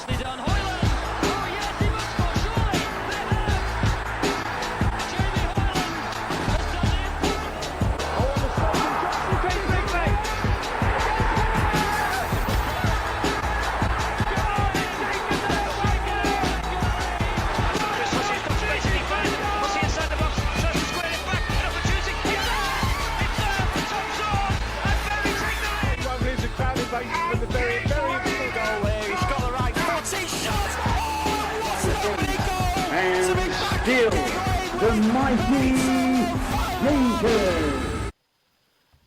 nicely done. Hoyland. Oh yes, he must score surely. They have. Jamie Hoyland has done it. Oh, on the stop from Johnson, Kate Quigley. Chris Hussey's got space in defence. Hussey inside the box. Tries to square it back. An opportunity. It's there for Tom Zorn. And Berry take the lead. Won't lose a crowded base with the very good goal there. He's got the right foot. He shot! Oh, what a lovely goal! And To be back still, the mighty Shakers.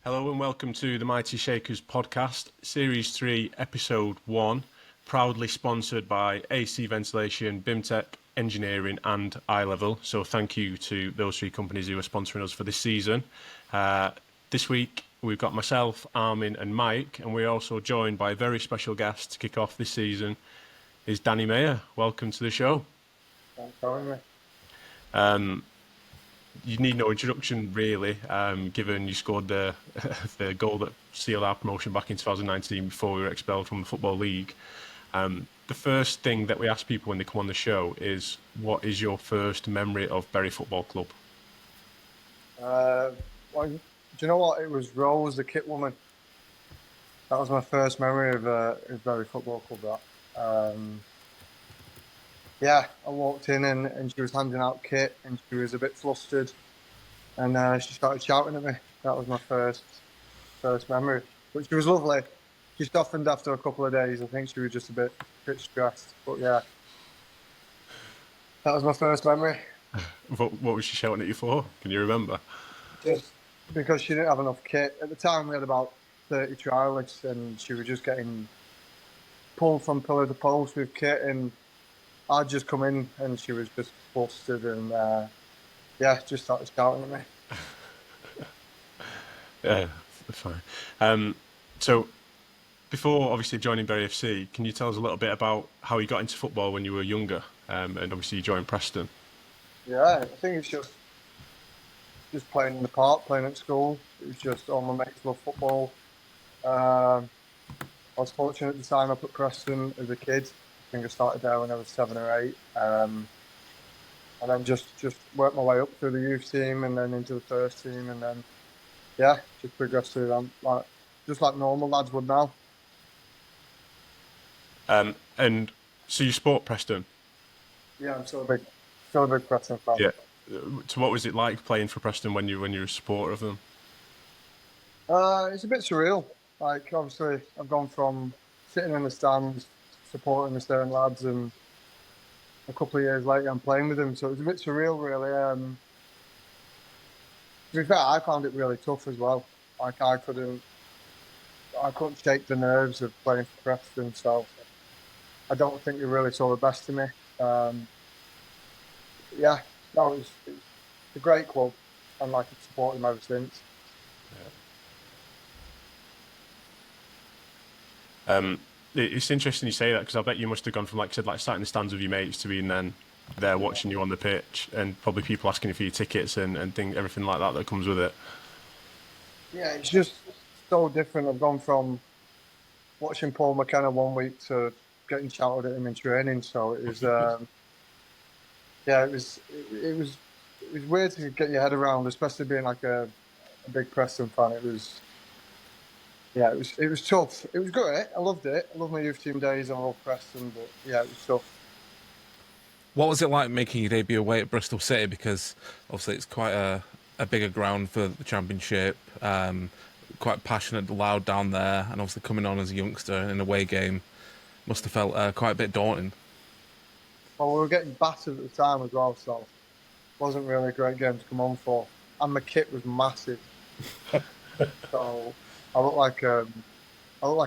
Hello and welcome to the Mighty Shakers podcast, Series 3, Episode 1, proudly sponsored by AC Ventilation, BIMTech, Engineering and iLevel. So thank you to those three companies who are sponsoring us for this season. This week we've got myself, Armin and Mike, and we're also joined by a very special guest to kick off this season, is Danny Mayer. Welcome to the show. Thanks for having me. You need no introduction, really, given you scored the the goal that sealed our promotion back in 2019 before we were expelled from the Football League. The first thing that we ask people when they come on the show is, what is your first memory of Bury Football Club? Well, do you know what? It was Rose, the kit woman. That was my first memory of Bury Football Club. Yeah, I walked in and she was handing out kit and she was a bit flustered and she started shouting at me. That was my first memory, but she was lovely. She softened after a couple of days. I think she was just a bit stressed, but yeah, that was my first memory. What was she shouting at you for? Can you remember? Just because she didn't have enough kit. At the time, we had about 30 trialists and she was just getting pulled from pillar to post with kit, and I'd just come in and she was just flustered and just started shouting at me. Yeah, fine. So, before obviously joining Bury FC, can you tell us a little bit about how you got into football when you were younger? And obviously you joined Preston. Yeah, I think it's just playing in the park, playing at school. It was just all my mates love football. I was fortunate at the time up at Preston as a kid. I think I started there when I was 7 or 8. And then just worked my way up through the youth team and then into the first team, and then just progressed through them like normal lads would now. And so you support Preston? Yeah, I'm still a big Preston fan. Yeah. So what was it like playing for Preston when you were a supporter of them? It's a bit surreal. Like, obviously, I've gone from sitting in the stands, supporting the Stern lads, and a couple of years later I'm playing with them, so it was a bit surreal, really. To be fair, I found it really tough as well. Like, I couldn't shake the nerves of playing for Preston, so I don't think they really saw the best of me. It's a great club, and like, I've supported them ever since. It's interesting you say that, because I bet you must have gone from, like I said, like sat in the stands with your mates to being then there watching you on the pitch, and probably people asking you for your tickets and everything like that comes with it. Yeah, it's just so different. I've gone from watching Paul McKenna one week to getting shouted at him in training. So it was, it was weird to get your head around, especially being like a big Preston fan. It was tough. It was great. I loved it. I loved my youth team days and I loved Preston, but yeah, it was tough. What was it like making your debut away at Bristol City? Because obviously it's quite a bigger ground for the Championship, quite passionate, loud down there, and obviously coming on as a youngster in an away game must have felt quite a bit daunting. Well, we were getting battered at the time as well, so it wasn't really a great game to come on for. And my kit was massive. So I looked like a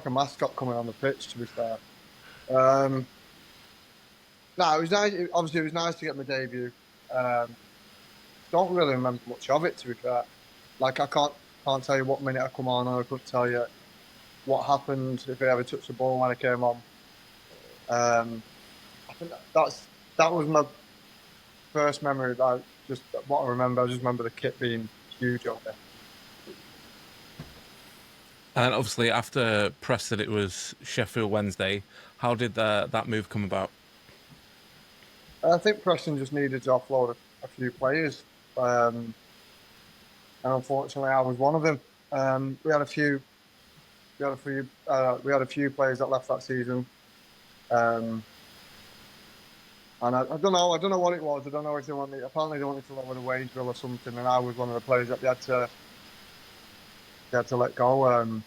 mascot coming on the pitch, to be fair. No, it was nice. Obviously, it was nice to get my debut. Don't really remember much of it, to be fair. Like, I can't tell you what minute I come on, or I couldn't tell you what happened if I ever touched the ball when I came on. I think that was my first memory. Just what I remember. I just remember the kit being huge on there. And obviously, after Preston, it was Sheffield Wednesday. How did that move come about? I think Preston just needed to offload a few players, and unfortunately, I was one of them. We had a few, we had a few players that left that season, and I don't know, what it was. I don't know if they wanted. Apparently, they wanted to lower the wage bill or something, and I was one of the players that they had to let go.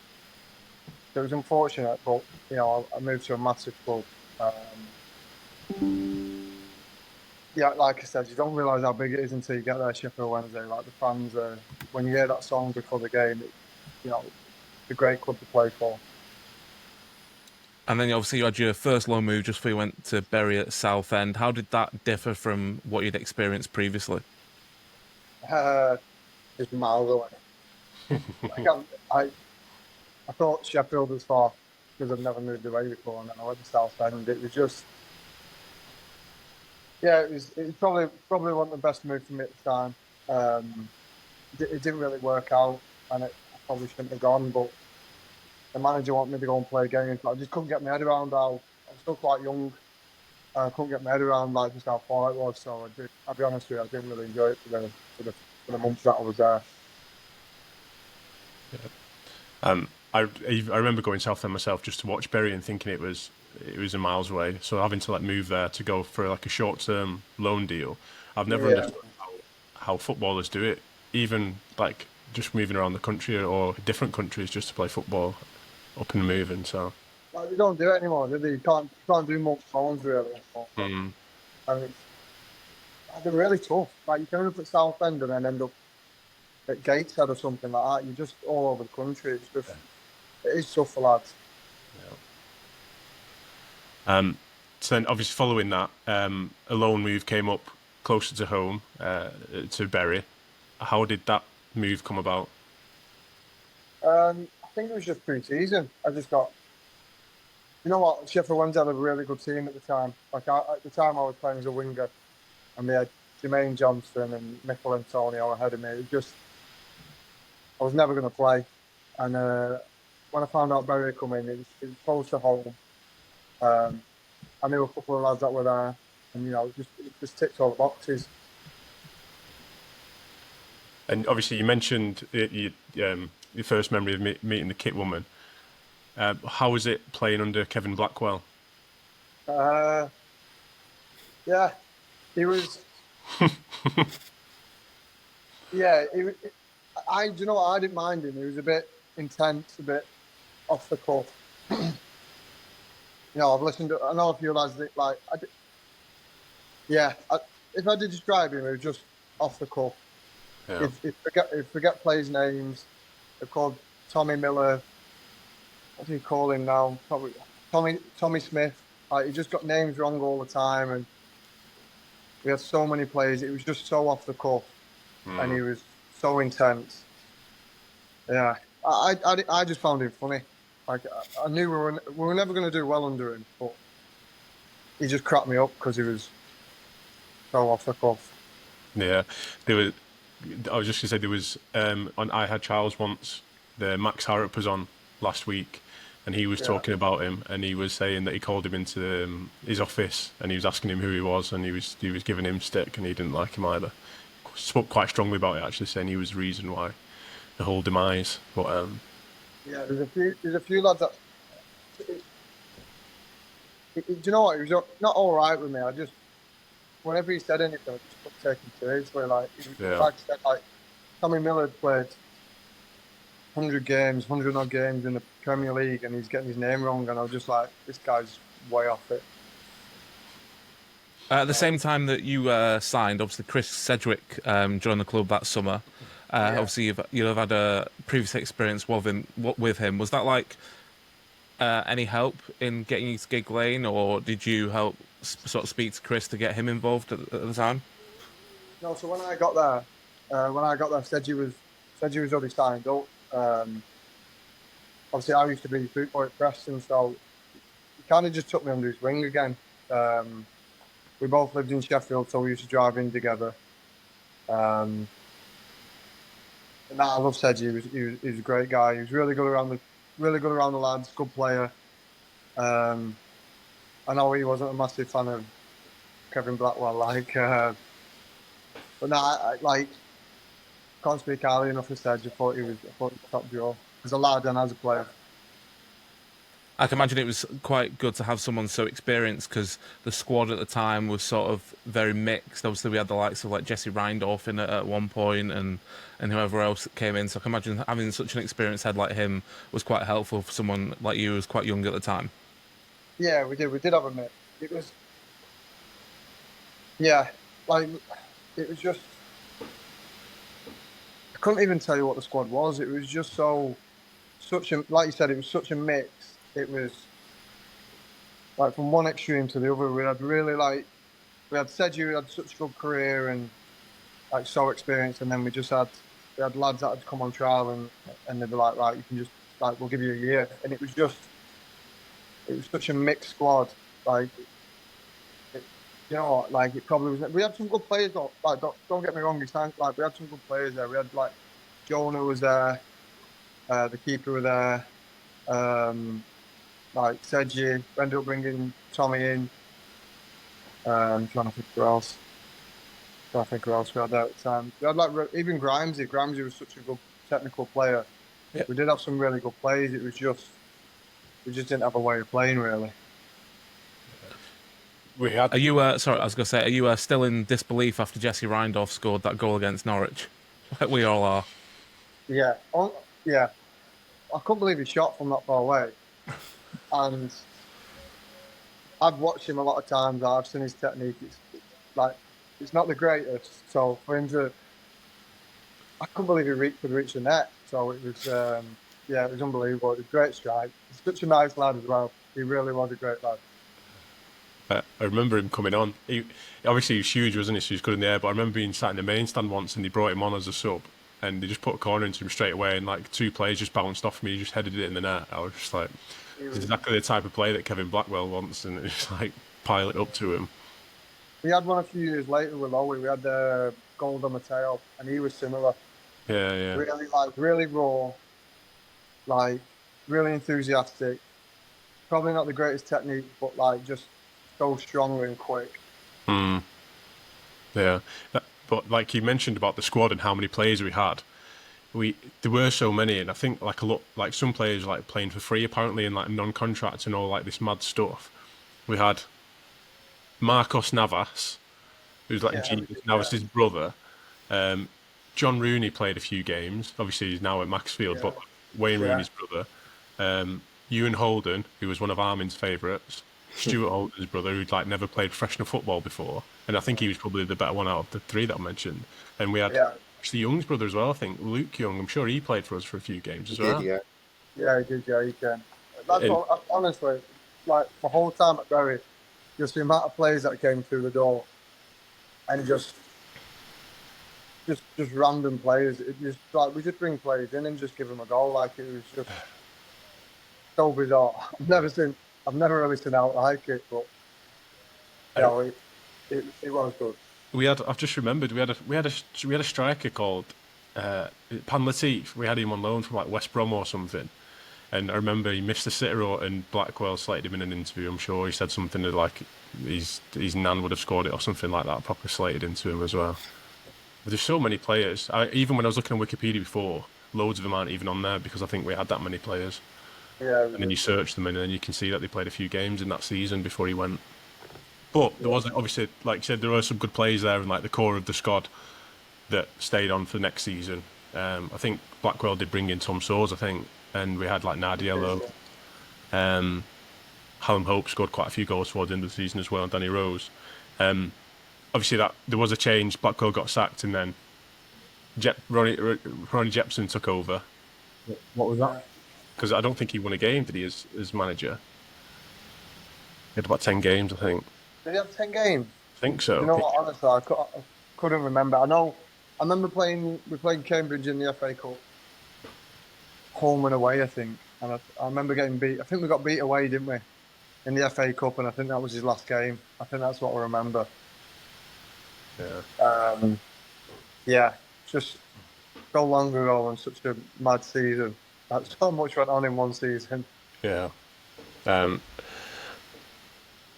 It was unfortunate, but I moved to a massive club. Yeah, like I said, you don't realise how big it is until you get there. Sheffield Wednesday, like the fans, when you hear that song before the game, it's a great club to play for. And then obviously you had your first loan move just before you went to Bury at Southend. How did that differ from what you'd experienced previously? Just miles away. I thought Sheffield was far because I've never moved away before, and then I went to Southend. It was just, yeah, it was probably wasn't the best move for me at the time. It didn't really work out, and I probably shouldn't have gone. But the manager wanted me to go and play games. I just couldn't get my head around how I was still quite young. I couldn't get my head around just how far it was. So I'll be honest with you, I didn't really enjoy it for the months that I was there. Yeah. I remember going Southend myself just to watch Bury and thinking it was a miles away. So having to move there to go for a short-term loan deal, I've never understood how footballers do it. Even just moving around the country or different countries just to play football, up and moving. So you don't do it anymore, do they? You can't do much loans really. And they're really tough. You can end up at Southend and then end up at Gateshead or something like that. You're just all over the country. It's just it is tough for lads. Yeah. So then, obviously, following that, a loan move came up closer to home to Bury. How did that move come about? I think it was just pre-season. I just got, you know what, Sheffield Wednesday had a really good team at the time. At the time, I was playing as a winger, and they had Jermaine Johnston and Michael Antonio ahead of me. It was just, I was never going to play. And when I found out Bury come in, it was close to home. I knew a couple of lads that were there, and it just ticked all the boxes. And obviously, you mentioned your first memory of meeting the kit woman. How was it playing under Kevin Blackwell? Yeah, he was. Yeah, do you know what? I didn't mind him. He was a bit intense, a bit off the cuff. I've listened to. I know a few lads that if I did describe him, it was just off the cuff. Yeah. If forget players' names, they're called Tommy Miller. What do you call him now? Probably Tommy Smith. He just got names wrong all the time, and we had so many players. It was just so off the cuff, and he was so intense. Yeah, I just found him funny. I knew we were never going to do well under him, but he just cracked me up because he was so off the cuff. Yeah, I was just going to say there was on I Had Charles once. The Max Harrop was on last week, and he was talking about him, and he was saying that he called him into his office, and he was asking him who he was, and he was giving him stick, and he didn't like him either. Spoke quite strongly about it, actually, saying he was the reason why the whole demise. But there's a few lads that. Do you know what? He was not all right with me. I just, whenever he said anything, I just couldn't take him seriously. Like I said, Tommy Miller played 100 games, 100 odd games in the Premier League, and he's getting his name wrong, and I was just like, this guy's way off it. At the same time that you signed, obviously Chris Sedgwick joined the club that summer. Obviously, you'll have had a previous experience with him. Was that any help in getting you to Gig Lane, or did you help sort of speak to Chris to get him involved at the time? No, so when I got there, Sedgwick was already signed up. Obviously, I used to be boot boy at Preston, so he kind of just took me under his wing again. We both lived in Sheffield, so we used to drive in together. And I love Sedgwick. He was a great guy. He was really good around really good around the lads, good player. I know he wasn't a massive fan of Kevin Blackwell, but no, can't speak highly enough of Sedge. I thought he was top draw as a lad and as a player. I can imagine it was quite good to have someone so experienced because the squad at the time was sort of very mixed. Obviously, we had the likes of like Jesse Reindorf in at one point and whoever else that came in. So I can imagine having such an experienced head like him was quite helpful for someone like you who was quite young at the time. Yeah, we did. We did have a mix. It was, yeah, it was just. I couldn't even tell you what the squad was. It was just such a, like you said, it was such a mix. It was like from one extreme to the other. We had Sedgey who had such a good career and like so experienced, and then we had lads that had come on trial and they'd be like, right, you can just we'll give you a year, and it was such a mixed squad. You know what? Like it probably was. We had some good players though. Like don't get me wrong. We had some good players there. We had like Jonah was there, the keeper was there. Like Sedgey, ended up bringing Tommy in. Trying to think who else. We had there at the time. We had even Grimesy. Grimesy was such a good technical player. Yeah. We did have some really good players. It was just we just didn't have a way of playing really. We had. Are you sorry? I was going to say, are you still in disbelief after Jesse Reindorf scored that goal against Norwich? Like we all are. Yeah. Yeah. I couldn't believe he shot from that far away. And I've watched him a lot of times. I've seen his technique. It's not the greatest. So for him I couldn't believe he could reach the net. So it was, it was unbelievable. It was a great strike. He's such a nice lad as well. He really was a great lad. I remember him coming on. He was huge, wasn't he? So he was good in the air. But I remember being sat in the main stand once, and they brought him on as a sub, and they just put a corner into him straight away, and like two players just bounced off me. He just headed it in the net. I was just like, it's exactly the type of play that Kevin Blackwell wants, and it's like pile it up to him. We had one a few years later with Lowy. We had Golda Mateo, and he was similar. Yeah. Really raw, really enthusiastic. Probably not the greatest technique, but just so strong and quick. Yeah, but like you mentioned about the squad and how many players we had, there were so many, and I think like some players like playing for free apparently and like non-contract and all like this mad stuff. We had Marcos Navas, who's like genius. Navas' brother. John Rooney played a few games. Obviously, he's now at Maxfield, but Wayne Rooney's brother. Ewan Holden, who was one of Armin's favourites. Stuart Holden's brother, who'd like never played professional football before, and I think he was probably the better one out of the three that I mentioned. And we had actually Young's brother as well. I think Luke Young. I'm sure he played for us for a few games as well. He did. He can. That's honestly, like the whole time at Bury, just the amount of players that came through the door, and just random players. It just we just bring players in and just give them a goal. Like it was just so bizarre. I've never really seen out like it, but it was good. I've just remembered we had a striker called Pan Latif. We had him on loan from like West Brom or something, and I remember he missed the sitter and Blackwell slated him in an interview. I'm sure he said something like his nan would have scored it or something like that. Proper slated into him as well. But there's so many players. Even when I was looking on Wikipedia before, loads of them aren't even on there because I think we had that many players. Yeah, and then you search them and then you can see that they played a few games in that season before he went. But there was obviously, like you said, there were some good players there and like the core of the squad that stayed on for the next season. I think Blackwell did bring in Tom Sawers, I think, and we had like Nardiello. Hallam Hope scored quite a few goals towards the end of the season as well, and Danny Rose. Obviously that there was a change. Blackwell got sacked and then Ronnie Jepson took over. What was that? Because I don't think he won a game, did he, as manager? He had about 10 games, I think. Did he have 10 games? I think so. You know what, honestly, I couldn't remember. I remember we played Cambridge in the FA Cup. Home and away, I think. And I remember getting beat. I think we got beat away, didn't we? In the FA Cup, and I think that was his last game. I think that's what I remember. Yeah. Just so long ago and such a mad season. That's so much went on in one season. Yeah. It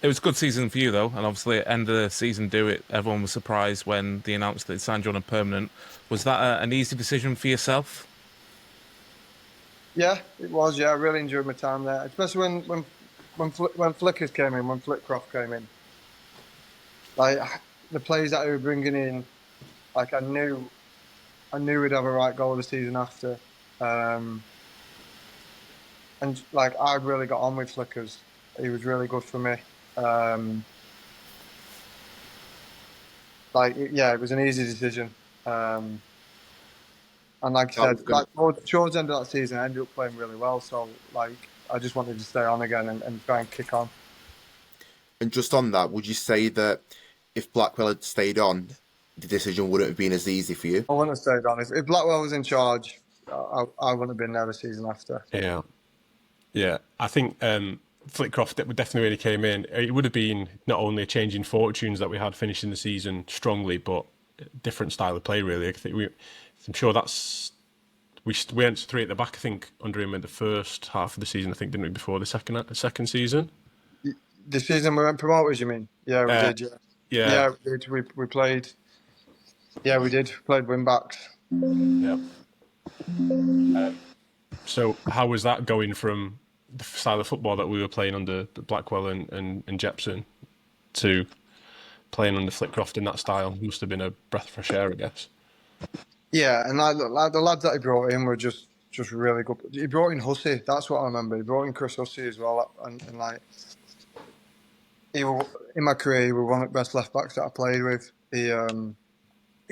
was a good season for you, though, and obviously at the end of the season everyone was surprised when they announced that they signed you on a permanent. Was that an easy decision for yourself? Yeah, it was. Yeah, I really enjoyed my time there, especially when Flickers came in, when Flitcroft came in. Like the players that we were bringing in, like I knew we'd have a right goal the season after, and like I really got on with Flickers. He was really good for me. It was an easy decision. And like I said, towards the end of that season, I ended up playing really well. So like I just wanted to stay on again and try and kick on. And just on that, would you say that if Blackwell had stayed on, the decision wouldn't have been as easy for you? I wouldn't have stayed on. If Blackwell was in charge, I wouldn't have been there the season after. Yeah. I think Flitcroft definitely when he came in, it would have been not only a change in fortunes that we had finishing the season strongly, but a different style of play, really. I'm sure we went 3 at the back, I think, under him in the first half of the season, I think, didn't we, before the second season? The season we went promoted, you mean? Yeah, we did, yeah. Yeah, we did. We played... Yeah, we did. We played win-backs. Yeah. So how was that going from the style of football that we were playing under Blackwell and Jepson to playing under Flitcroft in that style? Must have been a breath of fresh air, I guess. Yeah, and like the lads that he brought in were just really good. He brought in Hussey, that's what I remember. He brought in Chris Hussey as well, and like in my career, he was one of the best left backs that I played with. He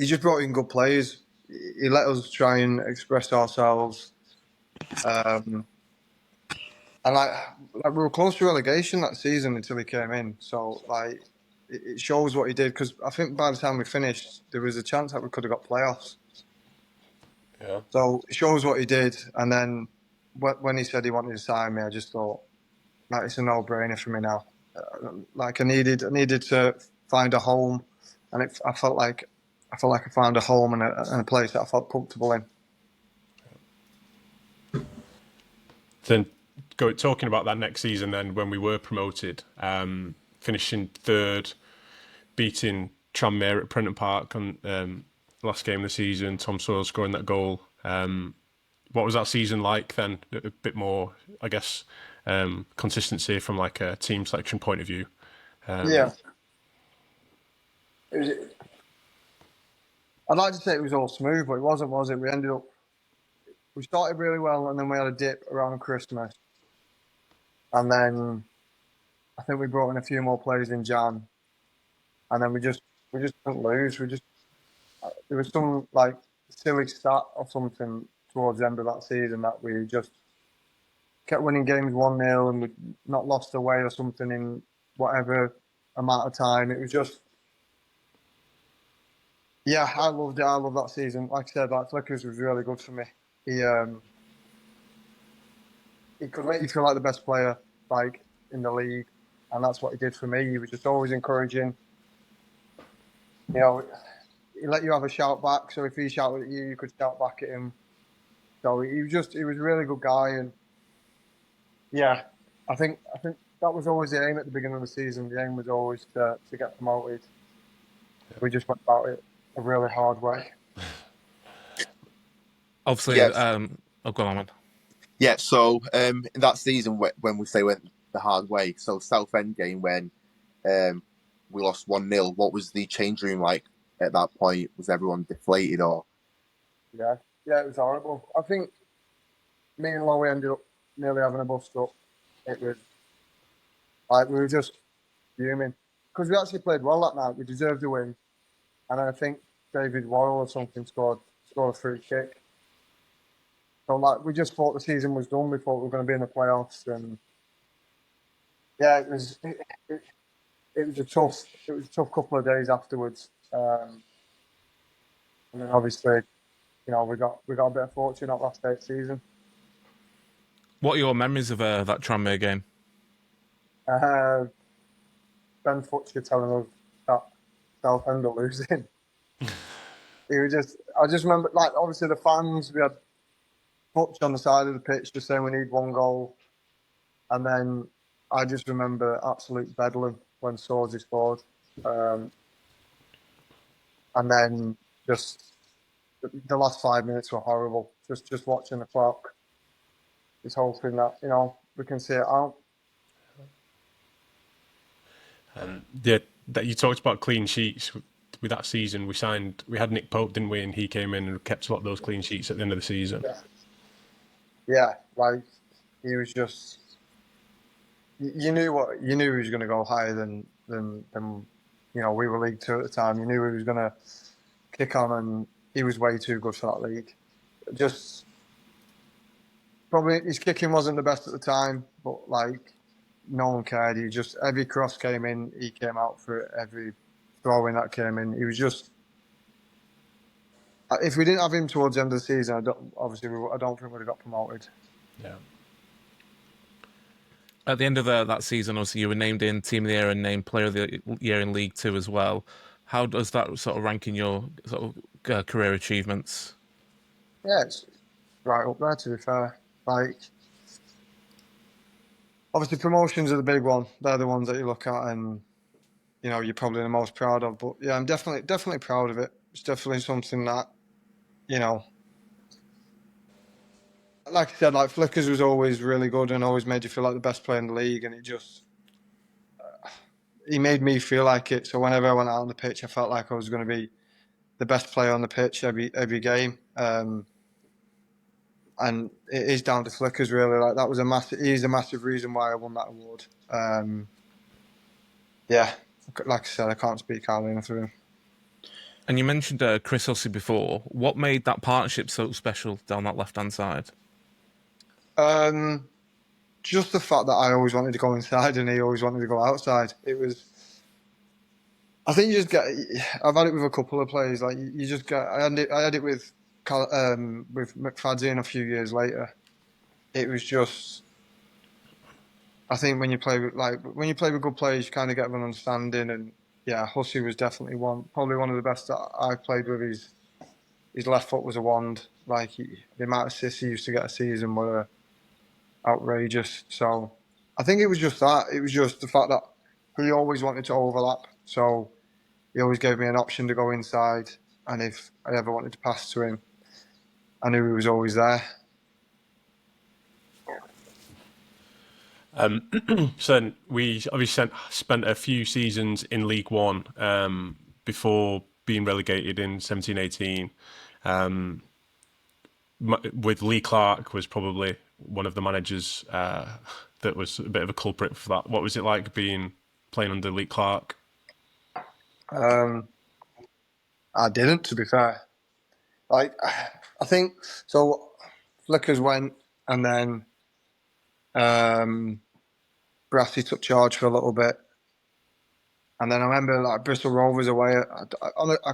just brought in good players. He let us try and express ourselves, and like we were close to relegation that season until he came in. So like it shows what he did, because I think by the time we finished, there was a chance that we could have got playoffs. Yeah. So it shows what he did, and then when he said he wanted to sign me, I just thought, like, it's a no-brainer for me now. Like I needed to find a home, and I felt like I found a home and a place that I felt comfortable in. Then talking about that next season, then when we were promoted, finishing third, beating Tranmere at Prenton Park on last game of the season, Tom Sawyer scoring that goal. What was that season like then? A bit more, I guess, consistency from like a team selection point of view. Yeah. I'd like to say it was all smooth, but it wasn't, was it? We started really well, and then we had a dip around Christmas. And then I think we brought in a few more players in Jan. And then we just couldn't lose. There was some like silly stat or something towards the end of that season that we just kept winning games 1-0 and we'd not lost away or something in whatever amount of time. It was just, yeah, I loved it. I loved that season. Like I said, like Flickers was really good for me. He could make you feel like the best player, like in the league, and that's what he did for me. He was just always encouraging. You know, he let you have a shout back. So if he shouted at you, you could shout back at him. So he was a really good guy, and yeah, I think that was always the aim at the beginning of the season. The aim was always to get promoted. Yeah. We just went about it a really hard way. Obviously, yes. Go on, man. Yeah, so in that season when we say went the hard way, so Southend game when we lost 1-0, what was the change room like at that point? Was everyone deflated or? Yeah, it was horrible. I think me and Lowe ended up nearly having a bust up. It was like we were just fuming because we actually played well that night. We deserved the win, and I think David Worrell or something scored a free kick. So like we just thought the season was done. We thought we were going to be in the playoffs, and yeah, it was a tough couple of days afterwards. And then obviously, you know, we got a bit of fortune that last day of the season. What are your memories of that Tranmere game? Ben Futcher telling us that Southend are losing. I just remember, like, obviously the fans, we had Butch on the side of the pitch just saying we need 1 goal. And then I just remember absolute bedlam when Swordsy scored. And then just the last 5 minutes were horrible. Just watching the clock, just hoping that, we can see it out. That you talked about clean sheets. With that season, we had Nick Pope, didn't we? And he came in and kept a lot of those clean sheets at the end of the season. Yeah, like he was just. You knew he was going to go higher than we were League Two at the time. You knew he was going to kick on, and he was way too good for that league. Just probably his kicking wasn't the best at the time, but like no one cared. He just every cross came in, he came out for it. Every throw in that came in, he was just. If we didn't have him towards the end of the season, I don't think we'd have got promoted. Yeah. At the end of that season, obviously, you were named in Team of the Year and named Player of the Year in League Two as well. How does that sort of rank in your sort of career achievements? Yeah, it's right up there, to be fair. Like, obviously, promotions are the big one. They're the ones that you look at and, you're probably the most proud of. But, yeah, I'm definitely proud of it. It's definitely something that, like I said, like Flickers was always really good and always made you feel like the best player in the league. And it just, he made me feel like it. So whenever I went out on the pitch, I felt like I was going to be the best player on the pitch every game. And it is down to Flickers, really. Like that was he's a massive reason why I won that award. Yeah, like I said, I can't speak highly enough of him. And you mentioned Chris Hussey before. What made that partnership so special down that left-hand side? Just the fact that I always wanted to go inside and he always wanted to go outside. It was. I think you just get. I've had it with a couple of players. Like you just get. I had it with McFadzean a few years later. It was just. I think when you play with good players, you kind of get an understanding. And yeah, Hussey was definitely probably one of the best that I played with. His left foot was a wand. Like the amount of assists he used to get a season were outrageous. So I think it was just that. It was just the fact that he always wanted to overlap. So he always gave me an option to go inside. And if I ever wanted to pass to him, I knew he was always there. So then we obviously spent a few seasons in League One before being relegated in 17-18. With Lee Clark was probably one of the managers that was a bit of a culprit for that. What was it like playing under Lee Clark? I didn't, to be fair. Like, I think so. Flickers went, and then Brassy took charge for a little bit, and then I remember like Bristol Rovers away. I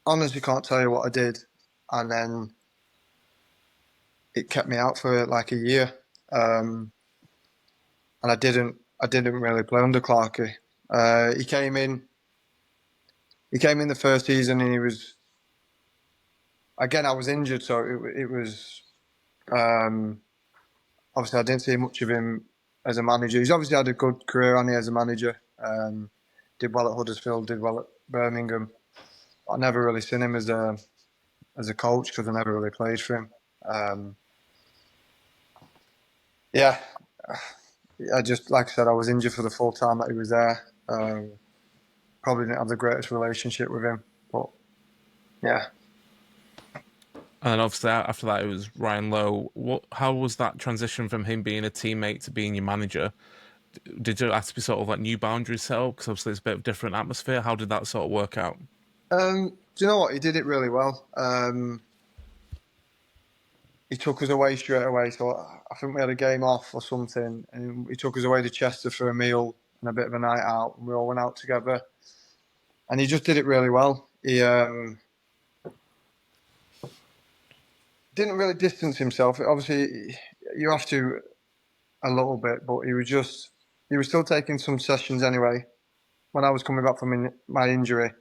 honestly can't tell you what I did, and then it kept me out for like a year, and I didn't really play under Clarkey. He came in the first season, and he was. Again, I was injured, so it was. Obviously, I didn't see much of him as a manager. He's obviously had a good career, hasn't he, as a manager. Did well at Huddersfield, did well at Birmingham. I never really seen him as a coach because I never really played for him. Yeah, I just like I said, I was injured for the full time that he was there. Probably didn't have the greatest relationship with him, but yeah. And then obviously after that, it was Ryan Lowe. How was that transition from him being a teammate to being your manager? Did it have to be sort of like new boundaries set up? Because obviously it's a bit of a different atmosphere. How did that sort of work out? Do you know what? He did it really well. He took us away straight away. So I think we had a game off or something, and he took us away to Chester for a meal and a bit of a night out. And we all went out together, and he just did it really well. He didn't really distance himself. Obviously, you have to a little bit, but he was still taking some sessions anyway. When I was coming back from my injury,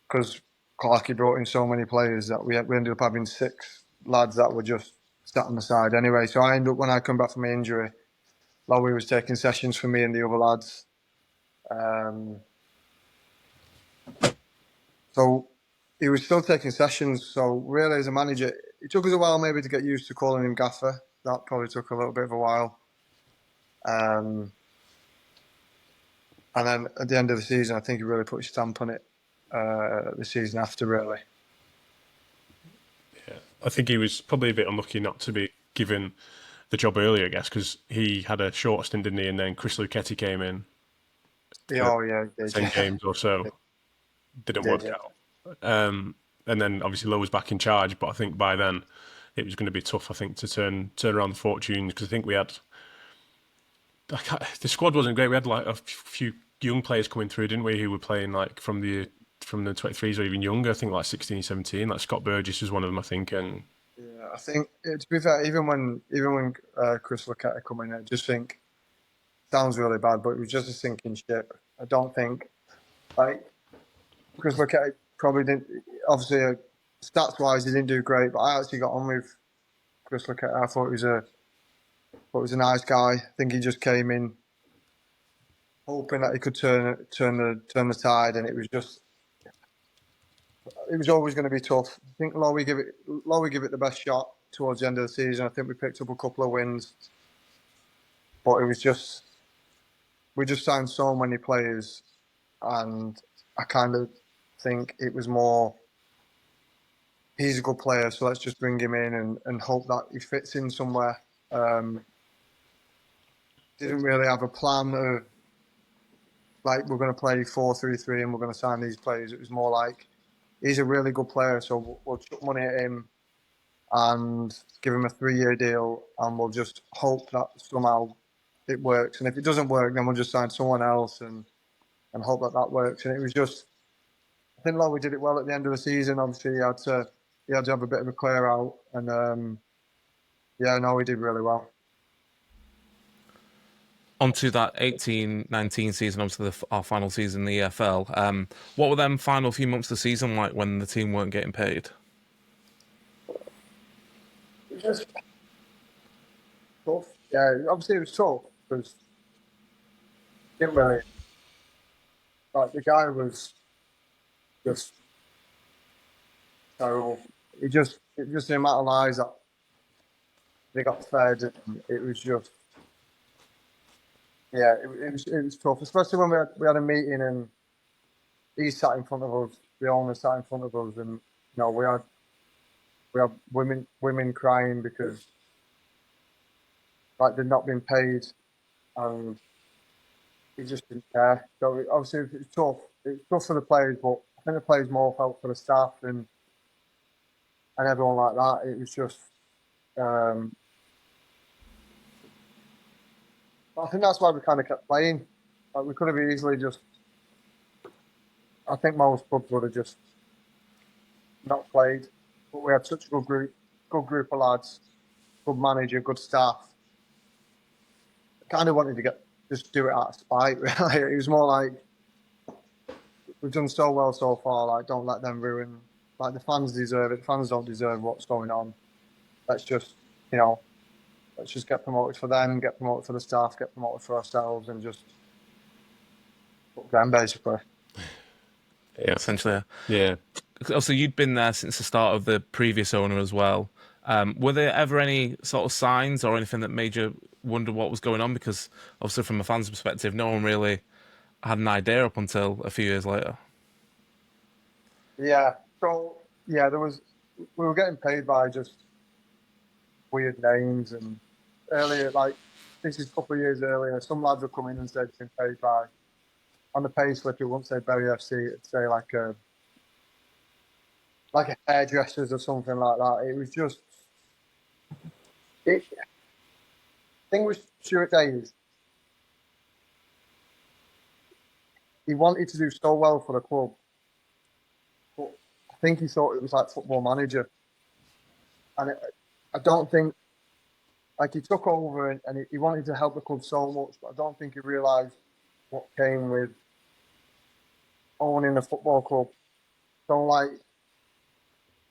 because Clarkey brought in so many players that we ended up having 6 lads that were just sat on the side anyway. So I ended up, when I come back from my injury, Lowy was taking sessions for me and the other lads. So he was still taking sessions. So really, as a manager, it took us a while maybe to get used to calling him Gaffer. That probably took a little bit of a while. And then at the end of the season, I think he really put his stamp on it. The season after, really. Yeah, I think he was probably a bit unlucky not to be given the job earlier, I guess, because he had a short stint, didn't he? And then Chris Luchetti came in. Oh yeah, he did. 10 games or so. Didn't work out. And then obviously Lowe was back in charge, but I think by then it was going to be tough, I think, to turn around the fortunes, because I think we had... The squad wasn't great. We had like a few young players coming through, didn't we, who were playing like from the 23s or even younger. I think like 16, 17. Like Scott Burgess was one of them, I think. And yeah, I think to be fair, even when Chris Luchetti come in, I just think sounds really bad, but it was just a sinking ship. I don't think like Chris Luchetti probably didn't. Obviously, stats wise, he didn't do great, but I actually got on with Chris Luchetti. I thought he was a nice guy. I think he just came in hoping that he could turn the tide, and it was always going to be tough. I think Lowy give it the best shot towards the end of the season. I think we picked up a couple of wins, but it was just we just signed so many players, and I kind of think it was more he's a good player, so let's just bring him in and hope that he fits in somewhere. Didn't really have a plan of like we're going to play 4-3-3 and we're going to sign these players. It was more like he's a really good player, so we'll chuck money at him and give him a 3-year deal, and we'll just hope that somehow it works. And if it doesn't work, then we'll just sign someone else and hope that works. And it was just, I think Lowy did it well at the end of the season. Obviously, he had to have a bit of a clear out, and he did really well. Onto that 18-19 season, obviously our final season in the EFL. What were them final few months of the season like when the team weren't getting paid? It was just tough. Yeah, obviously it was tough because didn't really like the guy was just terrible. It just the amount of lies that they got fed, and it was just. Yeah, it was tough, especially when we had a meeting and he sat in front of us, the owner sat in front of us, and we had women crying because like they'd not been paid, and he just didn't care. So obviously it was tough. It was tough for the players, but I think the players more felt for the staff and everyone like that. It was just. I think that's why we kind of kept playing. Like we could have easily just. I think most clubs would have just not played, but we had such a good group of lads, good manager, good staff. I kind of wanted to just do it out of spite. Really, it was more like we've done so well so far. Like, don't let them ruin. Like the fans deserve it. The fans don't deserve what's going on. Let's just, let's just get promoted for them, get promoted for the staff, get promoted for ourselves, and just put them basically. Yeah, essentially. Yeah. Also, you'd been there since the start of the previous owner as well. Were there ever any sort of signs or anything that made you wonder what was going on? Because obviously, from a fan's perspective, no one really had an idea up until a few years later. Yeah. So yeah, we were getting paid by just weird names, and earlier, like this is a couple of years earlier, some lads would come in and say they've been paid by. On the pay slip, it wouldn't say Bury FC, it'd say like a hairdressers or something like that. It was just the thing with Stuart Davies, he wanted to do so well for the club, but I think he thought it was like Football Manager, and I don't think like he took over and he wanted to help the club so much, but I don't think he realised what came with owning a football club. So like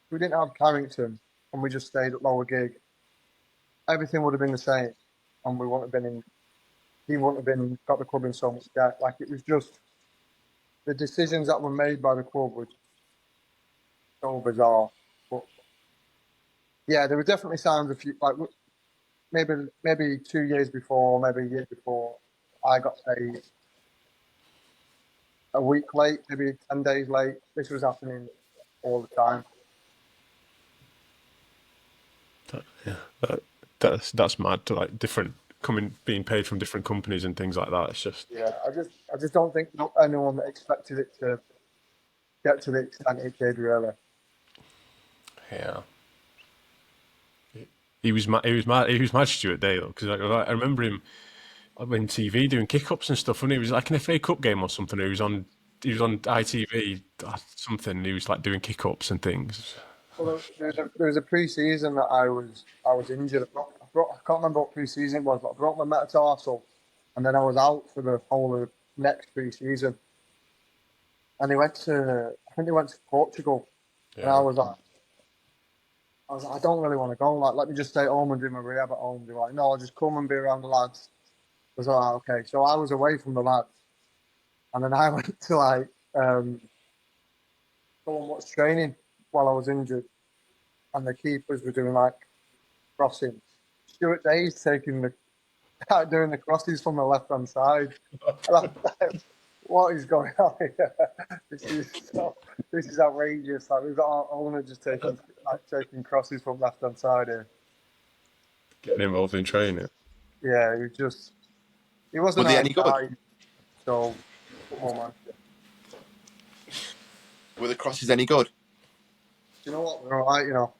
we didn't have Carrington and we just stayed at Lower Gig. everything would have been the same, and we wouldn't have been in. He wouldn't have been got the club in so much debt. Like, it was just the decisions that were made by the club were so bizarre. But yeah, there were definitely signs. A few, like, maybe 2 years before, maybe a year before, I got paid a week late, maybe 10 days late. This was happening all the time. That's mad to like being paid from different companies and things like that. It's just I just don't think anyone expected it to get to the extent it did, really. yeah. He was mad Stuart Day though, because I remember him on TV doing kick-ups and stuff, and it was like an FA Cup game or something. He was on ITV something. And he was like doing kick-ups and things. Well, there was a pre-season that I was injured. I can't remember what pre-season it was, but I broke my metatarsal, and then I was out for the whole of next pre-season. And I think he went to Portugal, and I was like, I don't really want to go. Like, let me just stay at home and do my rehab at home. They were like, no, I'll just come and be around the lads. I was like, okay. So I was away from the lads, and then I went to like go and watch training while I was injured, and the keepers were doing like crossings. Stuart Day's doing the crosses from the left hand side. What is going on here? This is outrageous. Like, we've got our owner just taking crosses from left hand side here. Getting involved in training. Yeah, he wasn't Were they any guy, good? so come on, man. Were the crosses any good? Do you know what? We're all right, you know.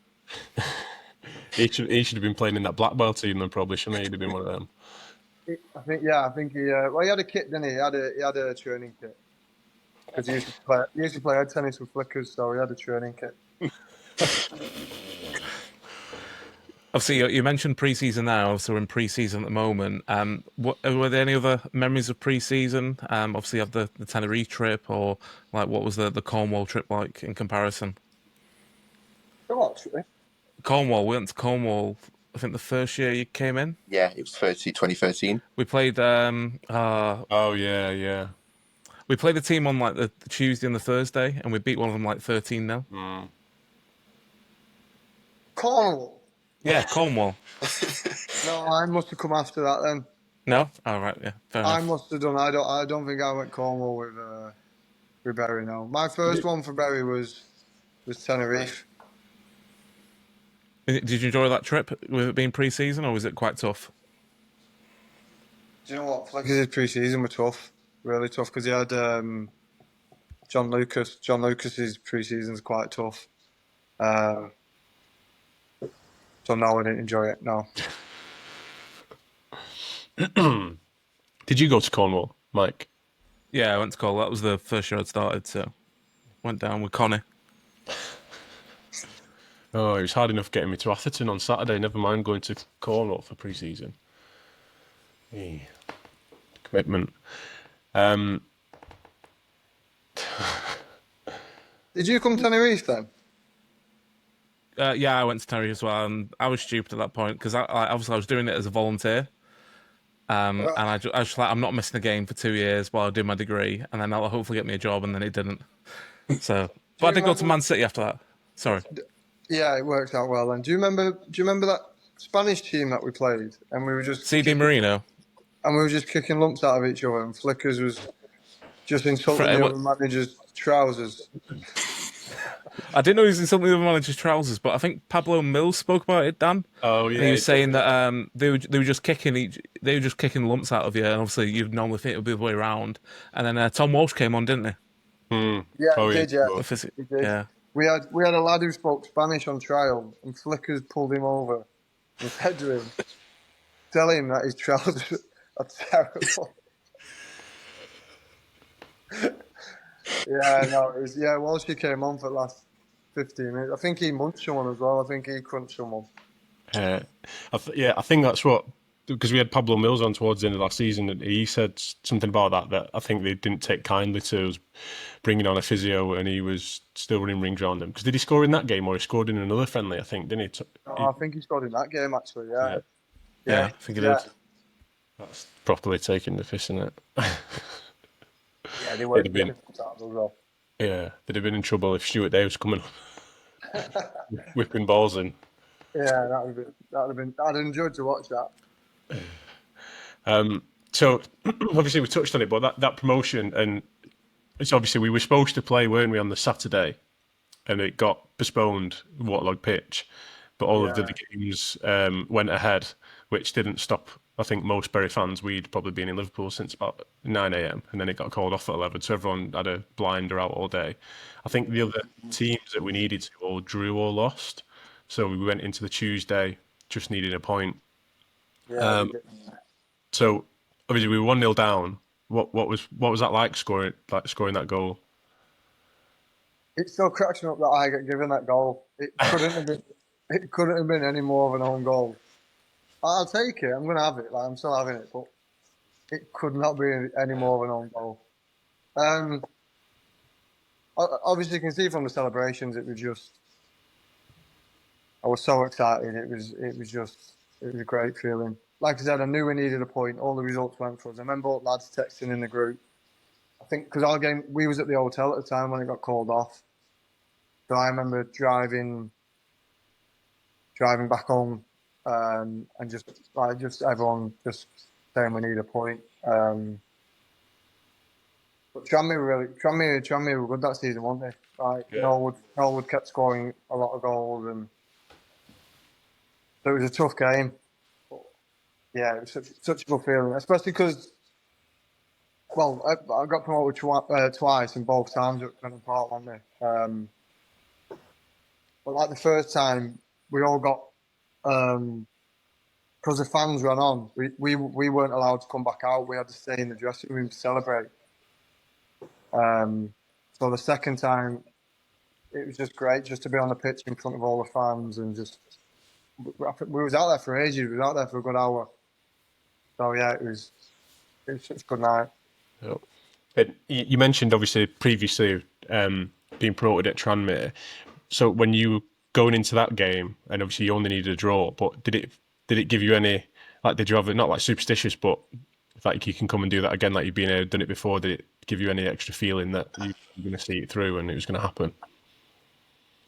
He should have been playing in that black belt team then, probably, shouldn't he? He'd have been one of them. I think he. Well, he had a kit, didn't he? He had a training kit because he used to play head tennis with flickers, so he had a training kit. Obviously, you mentioned pre-season now, so we're in pre-season at the moment. Were there any other memories of pre-season? Obviously, you have the Tenerife trip, or like what was the Cornwall trip like in comparison? Oh, actually. Cornwall, we went to Cornwall, I think the first year you came in. Yeah, it was 2013. We played. Oh yeah. We played the team on like the Tuesday and the Thursday, and we beat one of them like 13-0. Cornwall. Yeah, Cornwall. No, I must have come after that then. No, all right, yeah, fair enough. I must have done. I don't think I went Cornwall with Berry. No, my first one for Berry was Tenerife. Did you enjoy that trip with it being pre-season, or was it quite tough? Do you know what? Flickers' pre-season were tough, really tough, because he had John Lucas. John Lucas's pre-season's quite tough. So no, I didn't enjoy it. No. Did you go to Cornwall, Mike? Yeah, I went to Cornwall. That was the first year I'd started, so went down with Connie. Oh, it was hard enough getting me to Atherton on Saturday, never mind going to Cornwall for pre-season. Hey. Commitment. Did you come to Tenerife then? Yeah, I went to Tenerife as well, and I was stupid at that point because obviously I was doing it as a volunteer, and I was like, I'm not missing a game for 2 years while I do my degree, and then I'll hopefully get me a job, and then it didn't. So, but I did go to Man City after that. Sorry. Yeah, it worked out well then. Do you remember that Spanish team that we played, and we were just CD Marino, and we were just kicking lumps out of each other, and Flickers was just insulting the other manager's trousers. I didn't know he was insulting the other manager's trousers, but I think Pablo Mills spoke about it, Dan. Oh yeah. And he was saying that they were just kicking lumps out of you, and obviously you'd normally think it would be the way around. And then Tom Walsh came on, didn't he? Yeah, he did. Yeah, he did. Yeah. We had a lad who spoke Spanish on trial, and Flickers pulled him over and said to him, "Tell him that his trousers are terrible." Walsh came on for the last 15 minutes. I think he munched someone as well. I think he crunched someone. I think that's what, because we had Pablo Mills on towards the end of last season, and he said something about that I think they didn't take kindly to us bringing on a physio, and he was still running rings around them. Because did he score in that game, or he scored in another friendly, I think, didn't he? I think he scored in that game, actually, yeah. Yeah, I think it yeah. did. That's properly taking the piss, isn't it? Yeah, they were It'd have been, as well. yeah, they'd have been in trouble if Stuart Day was coming up, whipping balls in. Yeah, I'd enjoyed to watch that. So obviously we touched on it, but that promotion, and it's obviously we were supposed to play, weren't we, on the Saturday, and it got postponed, waterlogged pitch, but all of the Yeah. games went ahead, which didn't stop. I think most Bury fans, we'd probably been in Liverpool since about 9 a.m. and then it got called off at 11, so everyone had a blinder out all day. I think the other teams that we needed to all drew or lost, so we went into the Tuesday just needing a point. Yeah, they did. So obviously we were 1-0 down. What was that like scoring that goal? It still cracks me up that I got given that goal. It couldn't have been any more of an own goal. I'll take it. I'm going to have it. Like, I'm still having it, but it could not be any more of an own goal. Obviously, you can see from the celebrations, it was just. I was so excited. It was a great feeling. Like I said, I knew we needed a point. All the results went for us. I remember lads texting in the group. I think because our game, we was at the hotel at the time when it got called off. So I remember driving back home, and just everyone just saying we need a point. But Tranmere were good that season, weren't they? Like Norwood kept scoring a lot of goals, and so it was a tough game. But yeah, it was such a good feeling, especially because I got promoted twice, and both times at Plymouth Argyle, weren't they? But like the first time, we all got because the fans ran on. We weren't allowed to come back out. We had to stay in the dressing room to celebrate. So the second time, it was just great just to be on the pitch in front of all the fans and just. We was out there for ages. We was out there for a good hour. So yeah, it was such a good night. Yep. And you mentioned obviously previously being promoted at Tranmere. So when you going into that game, and obviously you only needed a draw, but did it give you any, like, did you have it, not like superstitious, but like you can come and do that again, like you've done it before? Did it give you any extra feeling that you were going to see it through and it was going to happen?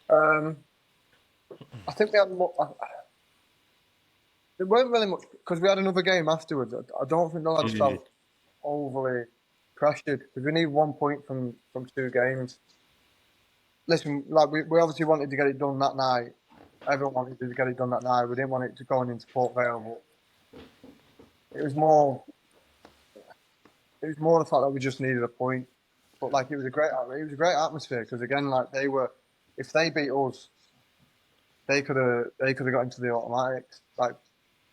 I think we had more. There weren't really much because we had another game afterwards. I don't think the lads felt overly pressured because we need 1 point from 2 games. Listen, like we obviously wanted to get it done that night. Everyone wanted to get it done that night. We didn't want it to go into Port Vale, but it was more the fact that we just needed a point. But like it was a great atmosphere because again, like if they beat us, they could have got into the automatics. Like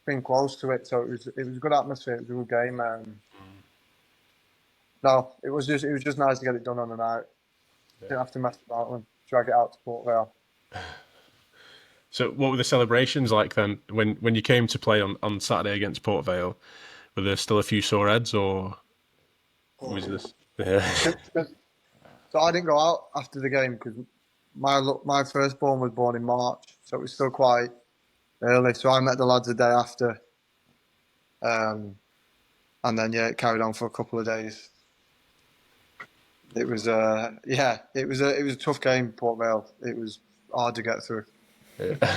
been close to it, so it was a good atmosphere. It was a good game. No, it was just nice to get it done on the night. Yeah. Didn't have to mess about and drag it out to Port Vale. So, what were the celebrations like then when you came to play on Saturday against Port Vale? Were there still a few sore heads, or was this? Yeah. So I didn't go out after the game because my firstborn was born in March, so it was still quite early. So I met the lads the day after, and then it carried on for a couple of days. It was it was a tough game, Port Vale. It was hard to get through. Yeah.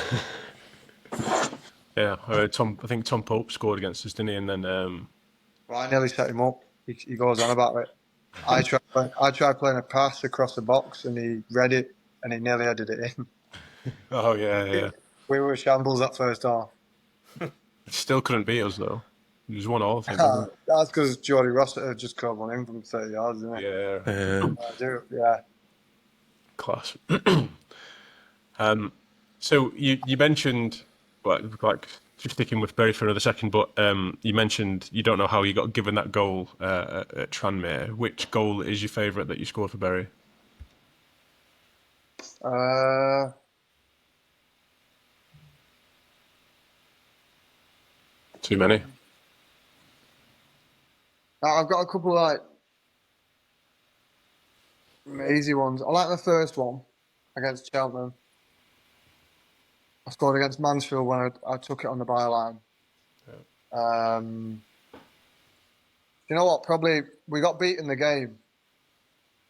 Yeah, I think Tom Pope scored against us, didn't he? And then well, I nearly set him up. He goes on about it. I tried playing a pass across the box, and he read it, and he nearly headed it in. Oh yeah. We were shambles that first half. Still couldn't beat us though. It was 1-1, I think. That's because Jordy Rossiter just curled one in from 30 yards, isn't it? Yeah. Class. So you mentioned, like just sticking with Bury for another second, but you mentioned you don't know how you got given that goal at Tranmere. Which goal is your favourite that you scored for Bury? Too many. I've got a couple of easy ones. I like the first one against Cheltenham. I scored against Mansfield when I took it on the byline. Yeah. You know what? Probably we got beat in the game,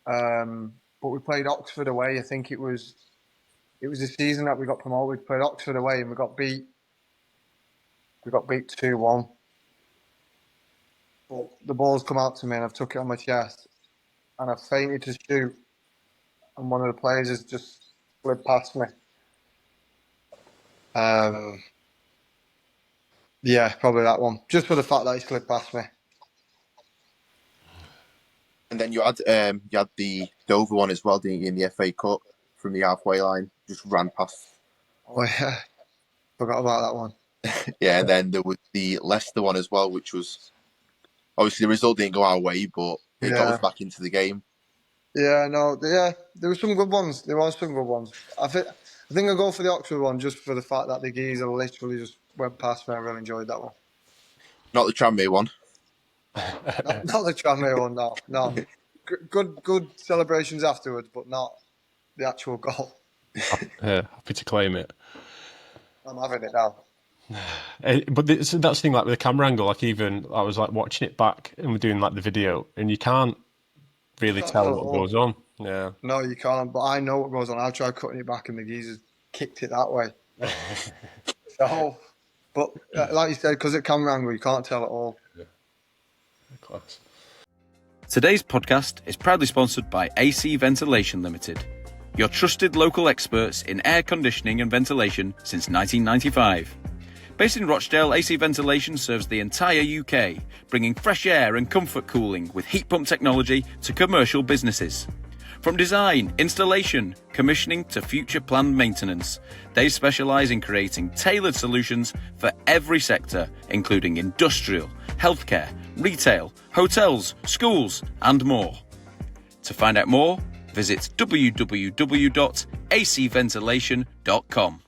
but we played Oxford away. I think it was the season that we got promoted. We played Oxford away and we got beat. We got beat 2-1. But the ball's come out to me and I've took it on my chest and I've fainted to shoot, and one of the players has just slid past me. Yeah, probably that one. Just for the fact that he slid past me. And then you had the Dover one as well, didn't you, in the FA Cup from the halfway line? Just ran past. Oh yeah, forgot about that one. Yeah, and then there was the Leicester one as well, which was obviously the result didn't go our way, but it got us back into the game. Yeah, no, yeah, there were some good ones. There was some good ones. I think I'll go for the Oxford one just for the fact that the geezer literally just went past me. I really enjoyed that one. Not the Tranmere one. not the Tranmere one, no. Good celebrations afterwards, but not the actual goal. Happy to claim it. I'm having it now. But that's the thing, like with the camera angle, like even I was like watching it back and we're doing like the video, and you can't really tell what goes on. Yeah. No, you can't. But I know what goes on. I've tried cutting it back, and the geezers kicked it that way. So, but like you said, because at camera angle, you can't tell at all. Yeah. Class. Today's podcast is proudly sponsored by AC Ventilation Limited, your trusted local experts in air conditioning and ventilation since 1995. Based in Rochdale, AC Ventilation serves the entire UK, bringing fresh air and comfort cooling with heat pump technology to commercial businesses. From design, installation, commissioning to future planned maintenance, they specialise in creating tailored solutions for every sector, including industrial, healthcare, retail, hotels, schools and more. To find out more, visit www.acventilation.com.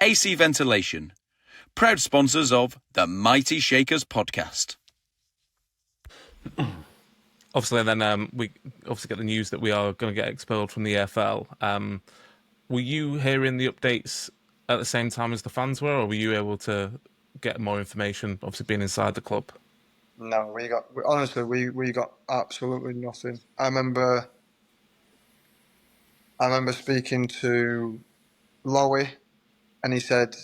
AC Ventilation, proud sponsors of the Mighty Shakers podcast. Obviously, then we obviously get the news that we are going to get expelled from the EFL. Were you hearing the updates at the same time as the fans were, or were you able to get more information, obviously being inside the club? No, we got absolutely nothing. I remember speaking to Lowy, and he said,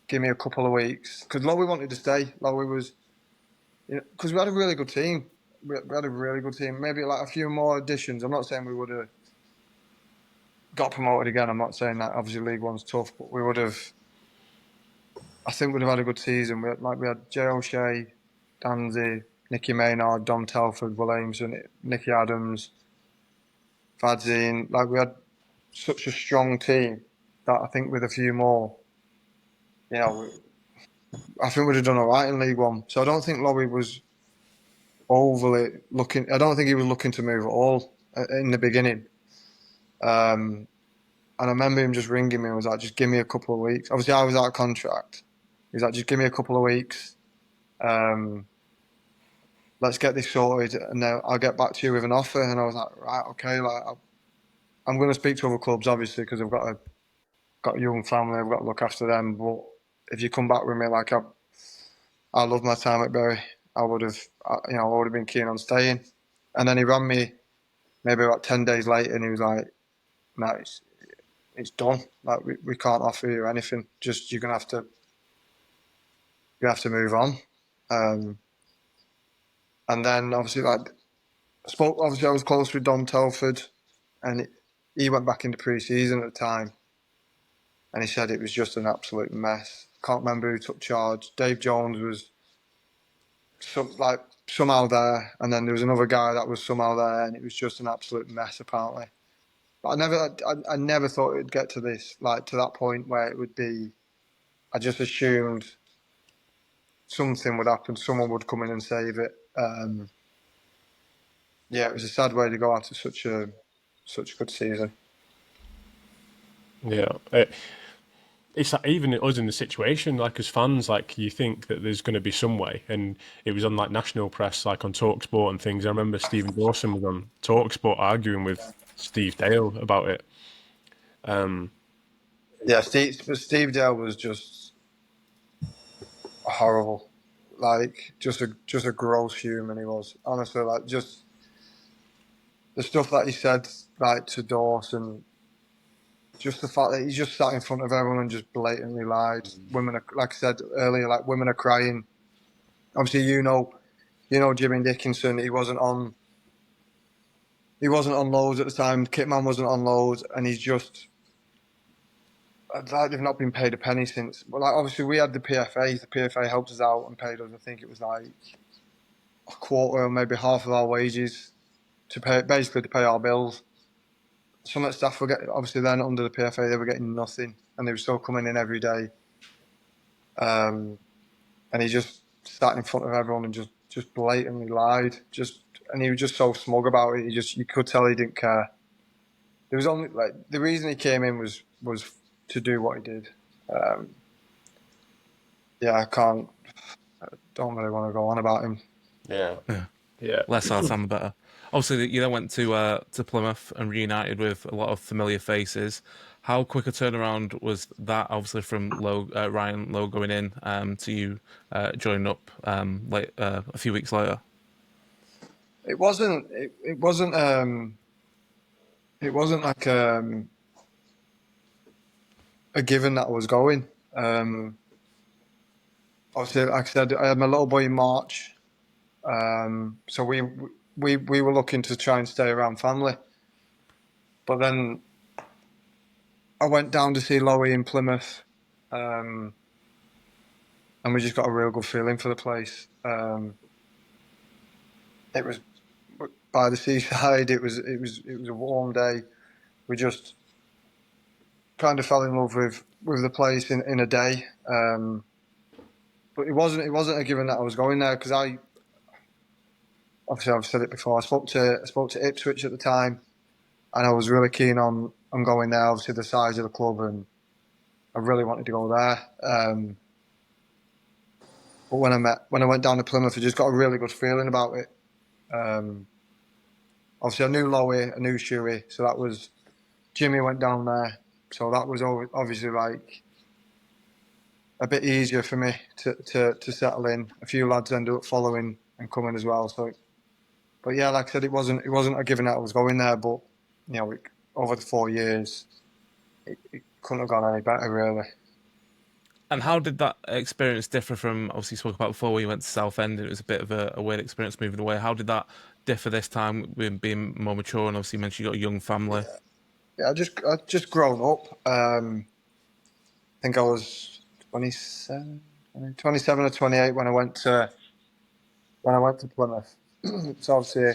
give me a couple of weeks. Because Lowy wanted to stay. Lowy was, because we had a really good team. We had a really good team. Maybe like a few more additions. I'm not saying we would have got promoted again. I'm not saying that. Obviously, League One's tough, but we would have. I think we'd have had a good season. We had Jay O'Shea, Danzy, Nicky Maynard, Dom Telford, Williamson, Nicky Adams, Fadzine. Like we had such a strong team that I think with a few more, I think we'd have done all right in League One. So I don't think Lowy was overly looking. I don't think he was looking to move at all in the beginning. And I remember him just ringing me and was like, just give me a couple of weeks. Obviously, I was out of contract. He was like, just give me a couple of weeks. Let's get this sorted and then I'll get back to you with an offer. And I was like, right, okay. Like, I'm going to speak to other clubs, obviously, because I've got a young family. I've got to look after them. But if you come back with me, like I love my time at Bury. I would have been keen on staying. And then he rang me maybe about 10 days later and he was like, no, it's done. Like we can't offer you anything. Just you're gonna have to move on. And then obviously I was close with Dom Telford and he went back into pre-season at the time and he said it was just an absolute mess. Can't remember who took charge. Dave Jones was somehow there, and then there was another guy that was somehow there, and it was just an absolute mess apparently. But I never thought it would get to this, like to that point where it would be. I just assumed something would happen, someone would come in and save it. It was a sad way to go after such a good season. Yeah. It's like even us in the situation, like as fans, like you think that there's going to be some way, and it was on like national press, like on TalkSport and things. I remember Stephen Dawson was on TalkSport arguing with Steve Dale about it. Steve Dale was just horrible. like just a gross human. He was honestly like just the stuff that he said like to Dawson. Just the fact that he just sat in front of everyone and just blatantly lied. Women are, like I said earlier, like women are crying. Obviously, you know Jimmy Dickinson. He wasn't on loads at the time. Kitman wasn't on loads, and he's just like they've not been paid a penny since. But like obviously, we had the PFA. The PFA helped us out and paid us. I think it was like a quarter or maybe half of our wages to pay our bills. Some of the staff were getting, obviously then under the PFA, they were getting nothing, and they were still coming in every day. And he just sat in front of everyone and just blatantly lied. And he was just so smug about it. You could tell he didn't care. There was only like the reason he came in was to do what he did. I don't really want to go on about him. Yeah. Less our time, the better. Obviously, you then went to Plymouth and reunited with a lot of familiar faces. How quick a turnaround was that? Obviously, from Ryan Lowe going in to you joining up a few weeks later. It wasn't like a given that I was going. Obviously, like I said, I had my little boy in March, so we were looking to try and stay around family. But then I went down to see Lowy in Plymouth, and we just got a real good feeling for the place. It was by the seaside. It was a warm day. We just kind of fell in love with the place in a day. But it wasn't a given that I was going there because obviously I've said it before. I spoke to Ipswich at the time, and I was really keen on going there. Obviously the size of the club, and I really wanted to go there. But when I went down to Plymouth, I just got a really good feeling about it. Obviously I knew Lowy, I knew Shuey, so that was Jimmy went down there, so that was obviously like a bit easier for me to settle in. A few lads ended up following and coming as well. So, but yeah, like I said, it wasn't a given that I was going there. But you know, over the 4 years, it couldn't have gone any better, really. And how did that experience differ from, obviously you spoke about before, when you went to Southend, it was a bit of a weird experience moving away. How did that differ this time with being more mature, and obviously you mentioned you got a young family? Yeah, I just grown up. I think I was 27 or 28 when I went to Plymouth. So obviously,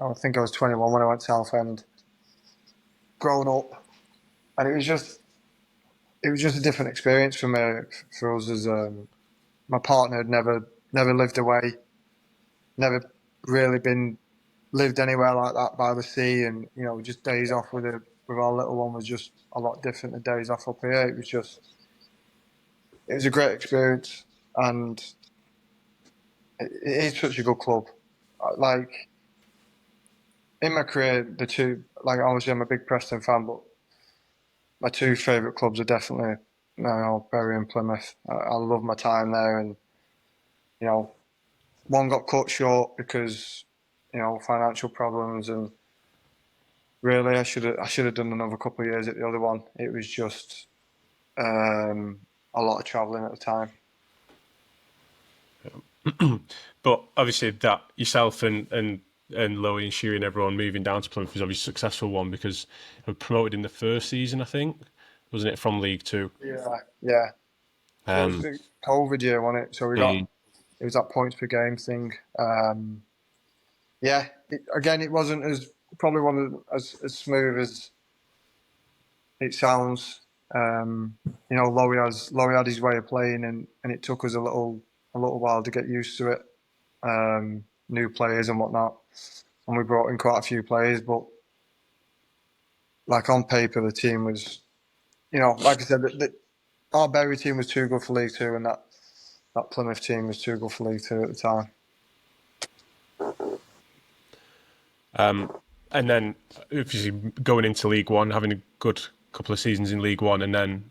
I think I was 21 when I went to Southend. Grown up, and it was just a different experience for us as my partner had never lived away, never really lived anywhere like that by the sea, and you know, just days off with our little one was just a lot different than days off up here. It was a great experience, and it is such a good club. Like in my career, the two, like obviously I'm a big Preston fan, but my two favourite clubs are definitely Bury and Plymouth. I love my time there, and you know, one got cut short because you know financial problems, and really I should have done another couple of years at the other one. It was just a lot of travelling at the time. But obviously that yourself and Lowy and Shuey and everyone moving down to Plymouth was obviously a successful one because they were promoted in the first season, I think, wasn't it, from League Two? Yeah. It was the COVID year, wasn't it? So it was that points per game thing. It wasn't probably one as smooth as it sounds. You know, Lowy had his way of playing, and it took us a little while to get used to it. New players and whatnot, and we brought in quite a few players. But like on paper, the team was, you know, like I said, our Bury team was too good for League Two, and that Plymouth team was too good for League Two at the time. And then obviously going into League One, having a good couple of seasons in League One, and then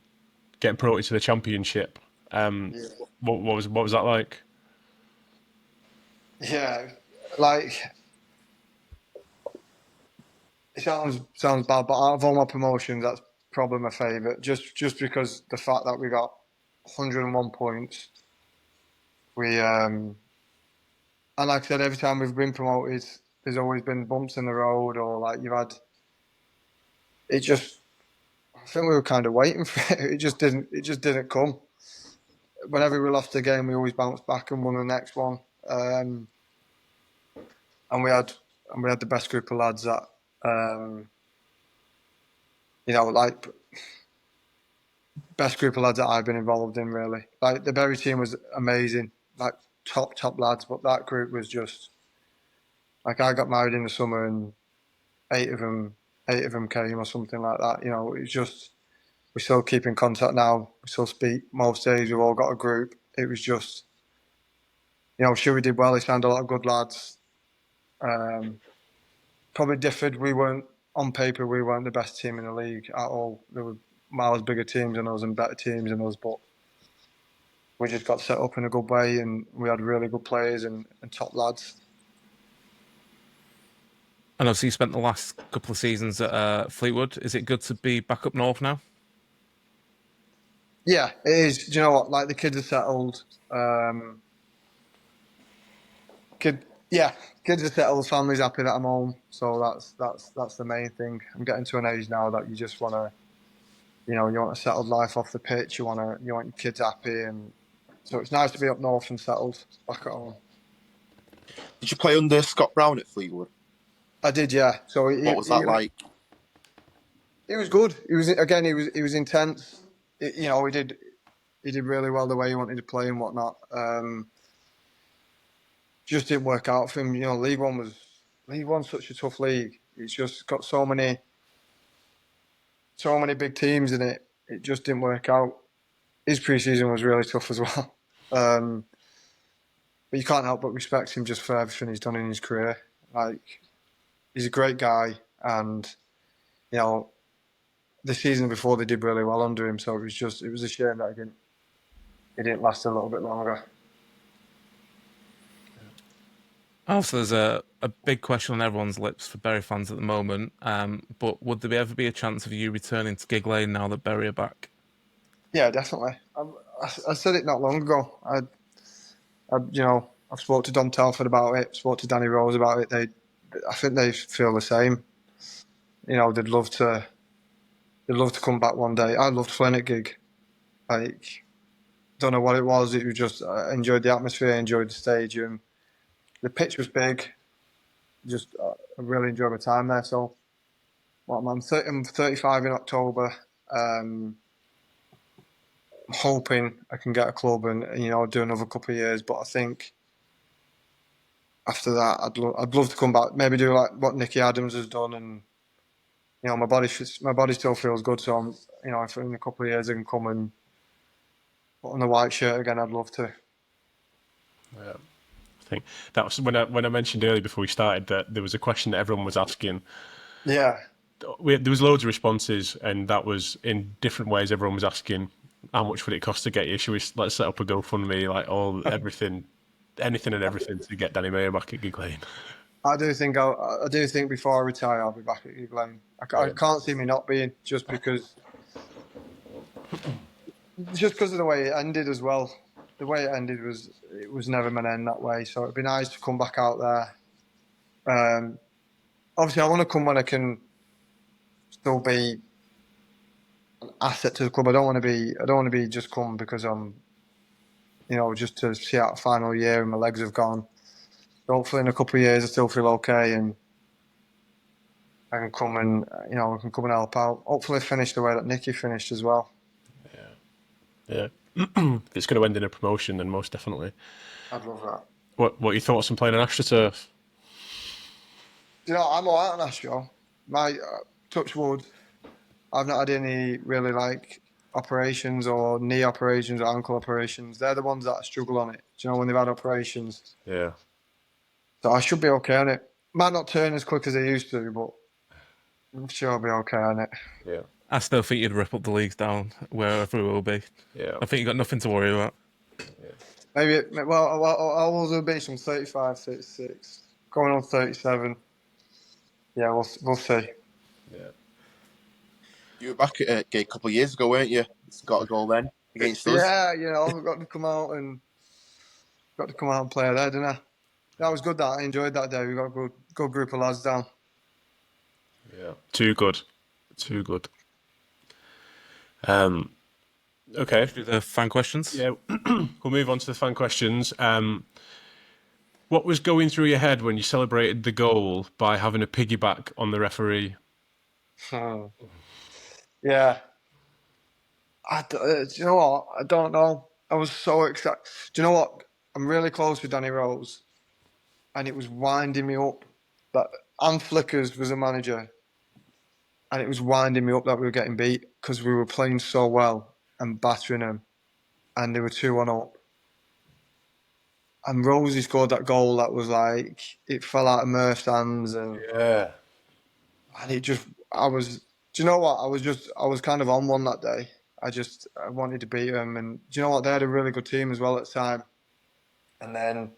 getting promoted to the Championship. What was that like? Yeah, like it sounds bad, but out of all my promotions, that's probably my favourite. Just because the fact that we got 101 points, and like I said, every time we've been promoted, there's always been bumps in the road, or like you've had. It just, I think we were kind of waiting for it. It just didn't. It just didn't come. Whenever we lost a game, we always bounced back and won the next one. And we had the best group of lads that, like best group of lads that I've been involved in. Really, like the Bury team was amazing, like top lads. But that group was just like I got married in the summer, and eight of them came or something like that. It was just we still keep in contact now. We still speak most days. We've all got a group. It was just, sure we did well. He signed a lot of good lads. Probably differed. We weren't on paper. We weren't the best team in the league at all. There were miles bigger teams than us and better teams than us, but we just got set up in a good way, and we had really good players and top lads. And obviously, you spent the last couple of seasons at Fleetwood. Is it good to be back up north now? Yeah, it is. Do you know what? Like the kids are settled. Kids are settled. Family's happy that I'm home. So that's the main thing. I'm getting to an age now that you just want to, you want a settled life off the pitch. You want your kids happy, and so it's nice to be up north and settled back at home. Did you play under Scott Brown at Fleetwood? I did, yeah. So what was that like? He was good. He was intense. He did really well the way he wanted to play and whatnot. Just didn't work out for him. League One's such a tough league. It's just got so many big teams in it. It just didn't work out. His pre-season was really tough as well. But you can't help but respect him just for everything he's done in his career. Like, he's a great guy, and the season before they did really well under him. So it was a shame that it didn't last a little bit longer. Also, there's a big question on everyone's lips for Bury fans at the moment. But would there ever be a chance of you returning to Gig Lane now that Bury are back? Yeah, definitely. I said it not long ago. I've spoke to Dom Telford about it. Spoke to Danny Rose about it. I think they feel the same. They'd love to come back one day. I loved playing at Gig. Like, don't know what it was. It was just I enjoyed the atmosphere. I enjoyed the stadium. The pitch was big. Just I really enjoyed my time there. So, I'm 35 in October. I'm hoping I can get a club and do another couple of years. But I think after that, I'd love to come back. Maybe do like what Nicky Adams has done, and my body still feels good. So I'm, if in a couple of years I can come and put on the white shirt again, I'd love to. Yeah. I think that was when I mentioned earlier before we started that there was a question that everyone was asking. Yeah. There was loads of responses, and that was in different ways. Everyone was asking, how much would it cost to get you? Let's set up a GoFundMe, like anything and everything to get Danny Mayer back at Gig Lane. I do think before I retire, I'll be back at Gig Lane. I can't see me not being, just because of the way it ended as well. The way it ended was never meant to end that way. So it'd be nice to come back out there. Obviously, I want to come when I can still be an asset to the club. I don't want to be just come because I'm, just to see out a final year and my legs have gone. Hopefully, in a couple of years, I still feel okay and I can come and help out. Hopefully, finish the way that Nicky finished as well. Yeah. If it's going to end in a promotion, then most definitely. I'd love that. What are your thoughts on playing on AstroTurf? I'm all right on Astro. My touch wood, I've not had any really operations or knee operations or ankle operations. They're the ones that struggle on it. When they've had operations. Yeah. So I should be okay on it. Might not turn as quick as I used to, but I'm sure I'll be okay on it. Yeah. I still think you'd rip up the leagues down wherever it will be. Yeah. I think you've got nothing to worry about. Yeah. Well, I was a bit from 35, 36, going on 37. Yeah, we'll see. Yeah. You were back at a couple of years ago, weren't you? Got a goal then against us. Yeah, I got to come out and play there, didn't I? That was good. That I enjoyed that day. We got a good group of lads down. Yeah. Too good. Okay. Do the fan questions? Yeah, we'll move on to the fan questions. What was going through your head when you celebrated the goal by having a piggyback on the referee? Yeah. Do you know what? I don't know. I was so excited. Do you know what? I'm really close with Danny Rose, and it was winding me up. But Anne Flickers was a manager, and it was winding me up that we were getting beat because we were playing so well and battering them, and they were 2-1 up. And Rosie scored that goal that was like, it fell out of Murph's hands, and it just, do you know what? I was kind of on one that day. I wanted to beat them, and do you know what? They had a really good team as well at the time. And then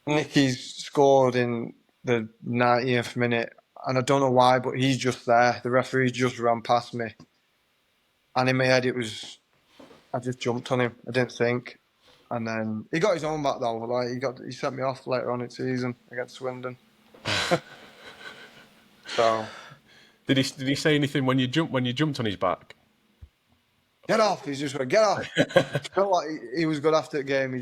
Nicky's scored in the 90th minute, and I don't know why, but he's just there. The referee just ran past me, and in my head I just jumped on him. I didn't think, and then he got his own back though. Like he sent me off later on in the season against Swindon. So. Did he say anything when you jumped on his back? Get off! He's just went, get off. You know what? He was good after the game.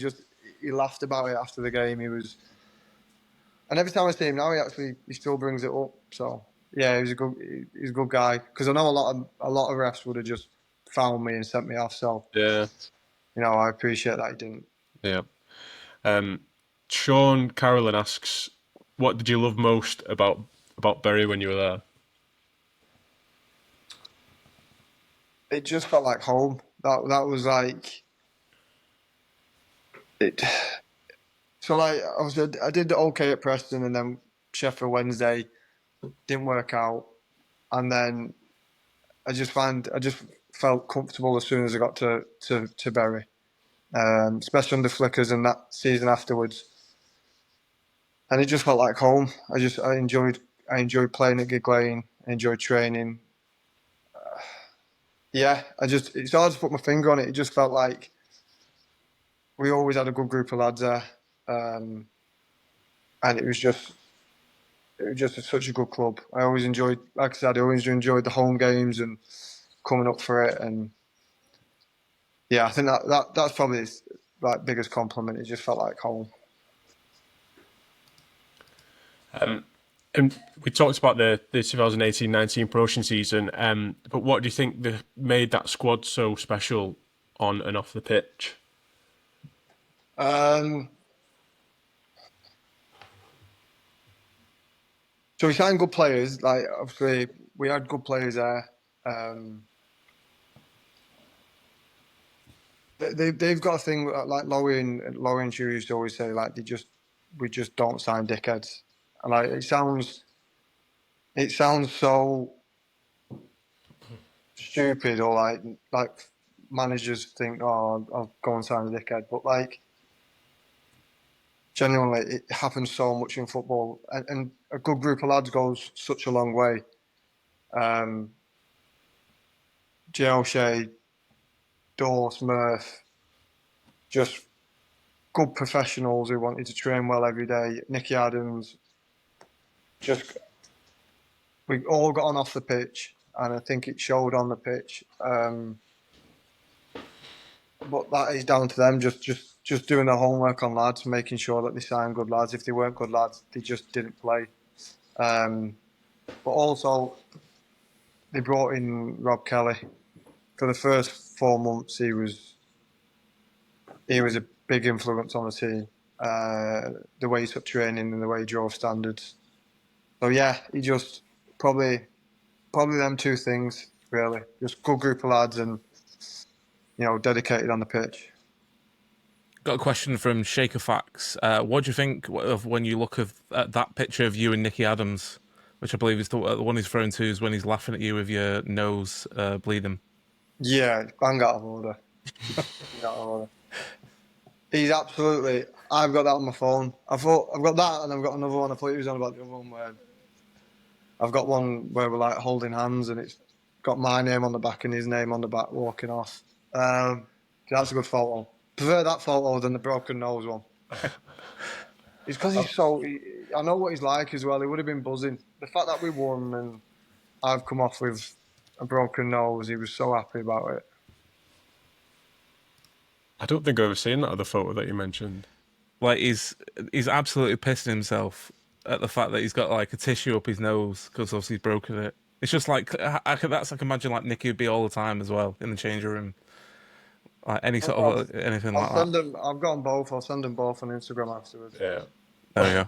He laughed about it after the game. And every time I see him now, he still brings it up. So yeah, he's a good guy. Because I know a lot of refs would have just found me and sent me off. So yeah, I appreciate that he didn't. Yeah. Sean Carolyn asks, what did you love most about Bury when you were there? It just felt like home. That was like it. So like I did okay at Preston, and then Sheffield Wednesday didn't work out, and then I just felt comfortable as soon as I got to Bury, especially under Flickers and that season afterwards. And it just felt like home. I enjoyed playing at Gig Lane. I enjoyed training. Yeah, it's hard to put my finger on it. It just felt like we always had a good group of lads there, and it was just such a good club. I always enjoyed, like I said, the home games and coming up for it. And yeah, I think that's probably his biggest compliment. It just felt like home. And we talked about the 2018-19 promotion season, but what do you think made that squad so special on and off the pitch? So we signed good players. Like obviously, we had good players there. They've got a thing like Laurie and Chew used to always say, like we just don't sign dickheads. And like it sounds so stupid, or like managers think, oh, I'll go and sign a dickhead, but like genuinely, it happens so much in football, and a good group of lads goes such a long way. Jay O'Shea, Dorse, Murph, just good professionals who wanted to train well every day. Nicky Adams, we all got on off the pitch, and I think it showed on the pitch. But that is down to them, just doing their homework on lads, making sure that they sign good lads. If they weren't good lads, they just didn't play. But also, they brought in Rob Kelly. For the first 4 months, he was a big influence on the team. The way he took training and the way he drove standards. So yeah, he just probably them two things really. Just good group of lads and dedicated on the pitch. Got a question from Shaker Fax. What do you think of when you look at that picture of you and Nicky Adams, which I believe is the one he's thrown to, is when he's laughing at you with your nose bleeding? Yeah, bang out of order. Bang out of order. He's absolutely. I've got that on my phone. I've got that, and I've got another one. I thought he was on about the other one where I've got one where we're like holding hands, and it's got my name on the back and his name on the back, walking off. That's a good photo. Prefer that photo than the broken nose one. It's because he's so. I know what he's like as well. He would have been buzzing. The fact that we won and I've come off with a broken nose, he was so happy about it. I don't think I've ever seen that other photo that you mentioned. Like he's absolutely pissing himself at the fact that he's got like a tissue up his nose because obviously he's broken it. It's just like I can imagine like Nicky would be all the time as well in the changing room, like any sort of anything like Send that. them. I've got them both. I'll send them both on Instagram afterwards. Yeah. There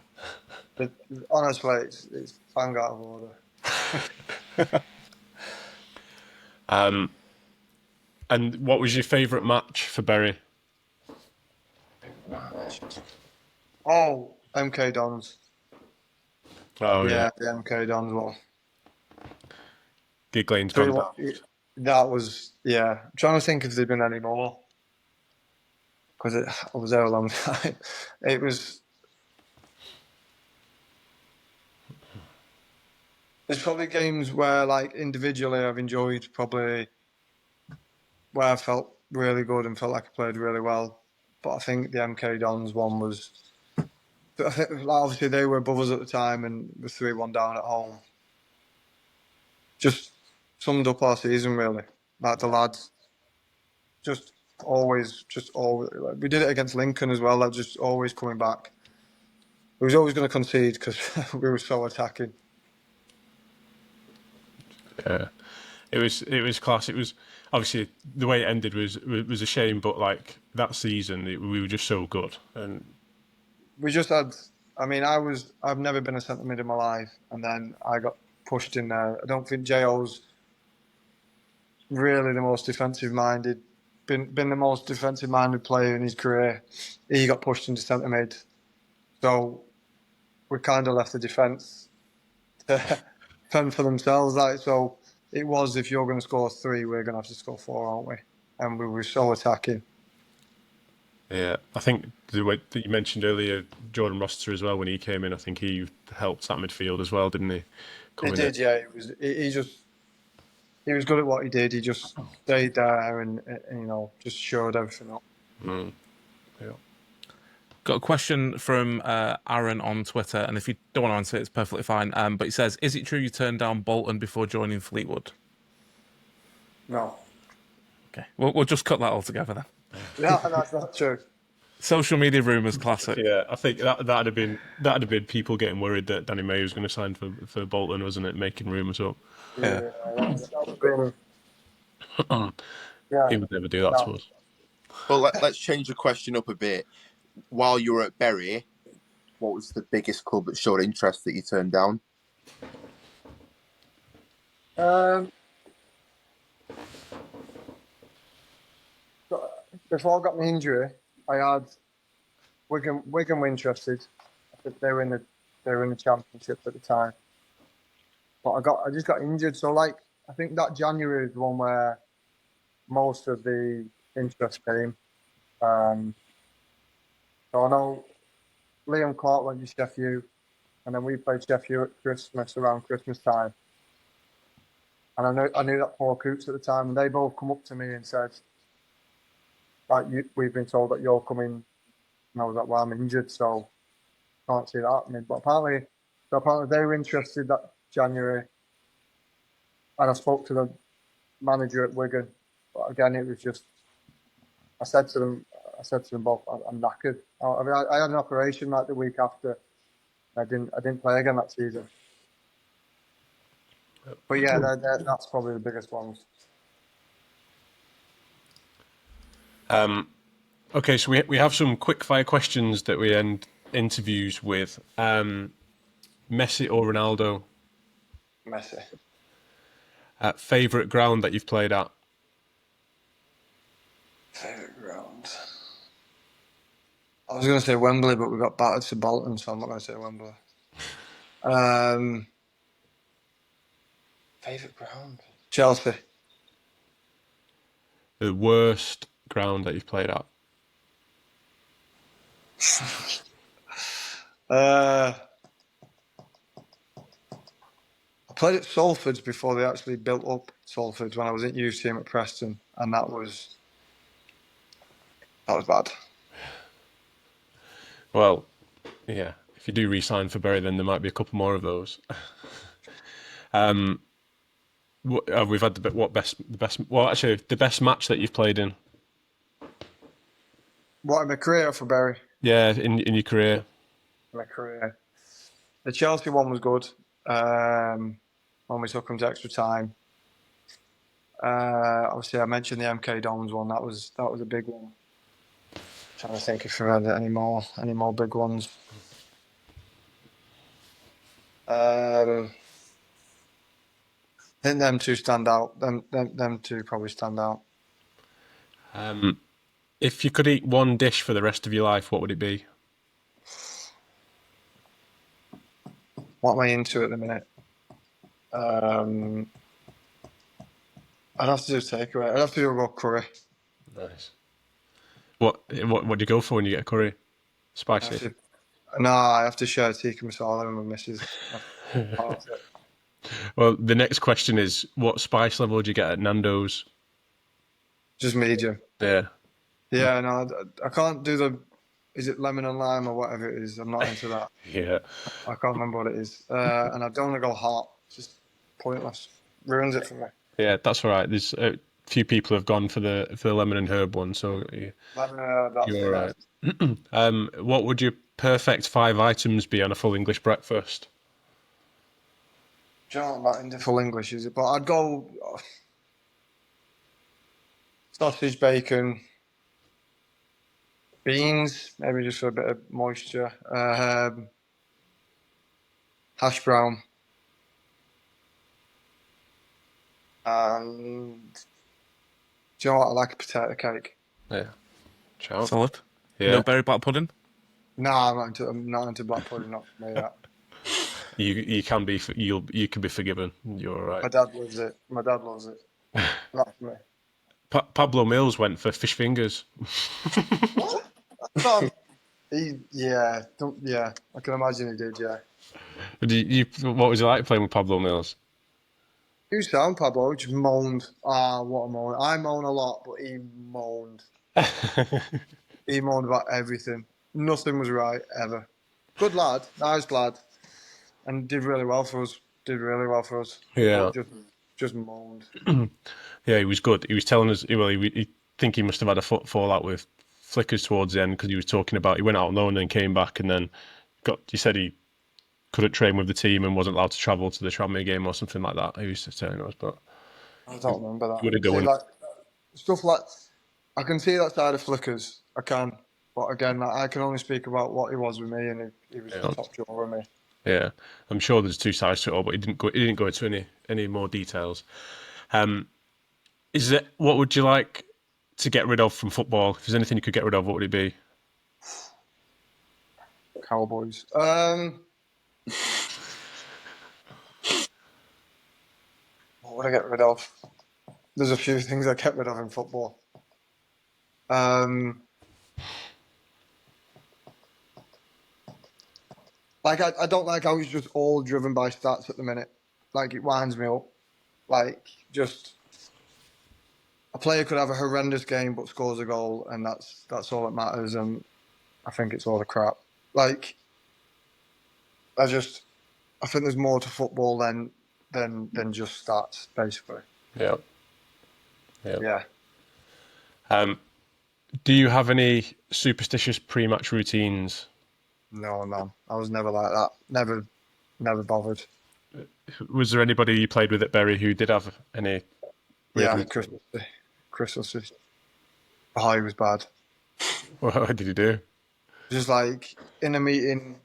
we go. Honestly, it's bang out of order. And what was your favourite match for Bury? Oh, MK Dons. Oh Yeah, the MK Dons one. Gig Lane's gone down. That was, yeah. I'm trying to think if there'd been any more. Because I was there a long time. It was. There's probably games where, like, individually I've enjoyed, probably where I felt really good and felt like I played really well. But I think the MK Dons one was. I think, like, obviously, they were above us at the time and were 3-1 down at home. Just summed up our season, really. Like, the lads just always. Like, we did it against Lincoln as well, like, just always coming back. We was always going to concede because we were so attacking. Yeah, it was class. It was obviously the way it ended was a shame, but like that season we were just so good, and we just had. I mean, I've never been a centre mid in my life, and then I got pushed in there. I don't think Jo.'s really the most defensive minded. Been the most defensive minded player in his career. He got pushed into centre mid, so we kind of left the defence to fend for themselves. Like, so it was, if you're going to score 3, we're going to have to score 4, aren't we? And we were so attacking. Yeah, I think the way that you mentioned earlier, Jordan Roster as well, when he came in, I think he helped that midfield as well, didn't he? He did, yeah. He was good at what he did. He just stayed there and just showed everything up. Yeah. Got a question from Aaron on Twitter, and if you don't want to answer it, it's perfectly fine. But he says, is it true you turned down Bolton before joining Fleetwood? No. Okay, we'll just cut that all together then. Yeah, that's not true. Social media rumours, classic. Yeah, I think that'd have been people getting worried that Danny May was going to sign for Bolton, wasn't it? Making rumours up. Yeah. He would never do that to us. Well, let's change the question up a bit. While you were at Bury, what was the biggest club that showed interest that you turned down? Before I got my injury, I had Wigan were interested. I think they were in the championship at the time. But I just got injured. So like I think that January is the one where most of the interest came. So I know Liam Clark went to Sheffield, and then we played Sheffield at Christmas, around Christmas time. And I knew that Paul Coots at the time, and they both come up to me and said, like, we've been told that you're coming. And I was like, well, I'm injured, so can't see that happening. But apparently they were interested that January. And I spoke to the manager at Wigan. But again, it was just, I said to them both, I'm knackered. I mean, I had an operation like the week after. I didn't play again that season. But yeah, that's probably the biggest ones. Okay, so we have some quickfire questions that we end interviews with. Messi or Ronaldo? Messi. Favourite ground that you've played at? Favourite ground? I was going to say Wembley, but we got battered to Bolton, so I'm not going to say Wembley. Favourite ground? Chelsea. The worst ground that you've played at? I played at Salford's before they actually built up Salford's when I was at youth team at Preston, and that was bad. Well, yeah. If you do re-sign for Bury, then there might be a couple more of those. We've had the best match that you've played in. What, in my career for Bury? Yeah, in your career. My career. The Chelsea one was good. When we took them to extra time. Obviously, I mentioned the MK Dons one. That was a big one. Trying to think if I've had any more big ones. I think them two stand out. Them two probably stand out. If you could eat one dish for the rest of your life, what would it be? What am I into at the minute? I'd have to do takeaway. I'd have to do a raw curry. Nice. What do you go for when you get a curry? Spicy? I have to share tikka masala with my missus. Well, the next question is, what spice level do you get at Nando's? Just medium. Yeah. Yeah, no, I can't do the... Is it lemon and lime or whatever it is? I'm not into that. Yeah. I can't remember what it is. And I don't want to go hot. It's just pointless. Ruins it for me. Yeah, that's all right. There's a few people have gone for the lemon and herb one, so you're all right. What would your perfect 5 items be on a full English breakfast? Do you know what, I'm not into full English, is it? But I'd go sausage, bacon, beans, maybe just for a bit of moisture, hash brown, and do you know what? I like a potato cake. Yeah. Ciao. Solid. Yeah. No berry black pudding? No, I'm not into black pudding. Not for me. That. You can be you can be forgiven. You're all right. My dad loves it. Not for me. Pablo Mills went for fish fingers. What? I can imagine he did. Yeah. What was it like playing with Pablo Mills? You sound Pablo just moaned. What a moan! I moan a lot, but he moaned. He moaned about everything. Nothing was right ever. Good lad, nice lad, and did really well for us. Yeah. Just moaned. Yeah, he was good. He was telling us. Well, he think he must have had a fallout with Flickers towards the end because he was talking about he went out on loan and then came back and then he said he couldn't train with the team and wasn't allowed to travel to the Tranmere game or something like that. He used to telling us, but I don't remember that. Would it go in? Stuff like I can see that side of Flickers. I can, but again, I can only speak about what he was with me, and he was the top drawer with me. Yeah, I'm sure there's two sides to it all, but he didn't go into any more details. What would you like to get rid of from football? If there's anything you could get rid of, what would it be? Cowboys. What would I get rid of? There's a few things I get rid of in football. Like I don't like how it's just all driven by stats at the minute. Like it winds me up. Like just a player could have a horrendous game but scores a goal, and that's all that matters. And I think it's all the crap. Like I think there's more to football than just stats, basically. Yeah. Yeah. Do you have any superstitious pre-match routines? No, man. I was never like that. Never bothered. Was there anybody you played with at Bury who did have any? Yeah, Chris Hussey. Oh, he was bad. What did he do? Just like in a meeting,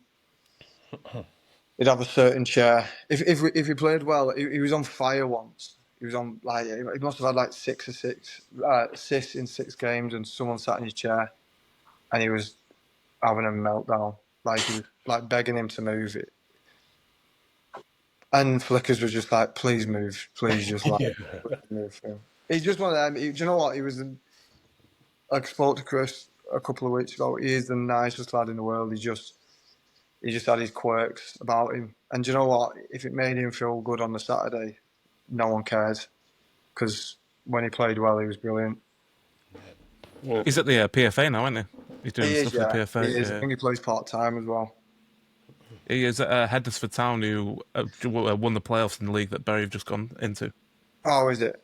he'd have a certain chair. If he played well, he was on fire once. He was on he must have had like 6 assists in 6 games, and someone sat in his chair, and he was having a meltdown. Like he was like begging him to move it. And Flickers was just like, please move, please just move him. He just wanted them. Do you know what? He was. I spoke to Chris a couple of weeks ago. He is the nicest lad in the world. He just had his quirks about him. And do you know what? If it made him feel good on the Saturday, no one cares. Because when he played well, he was brilliant. He's at the PFA now, isn't he? He's doing stuff at the PFA. He is. Yeah. I think he plays part-time as well. He is at Huddersfield Town, who won the playoffs in the league that Bury have just gone into. Oh, is it?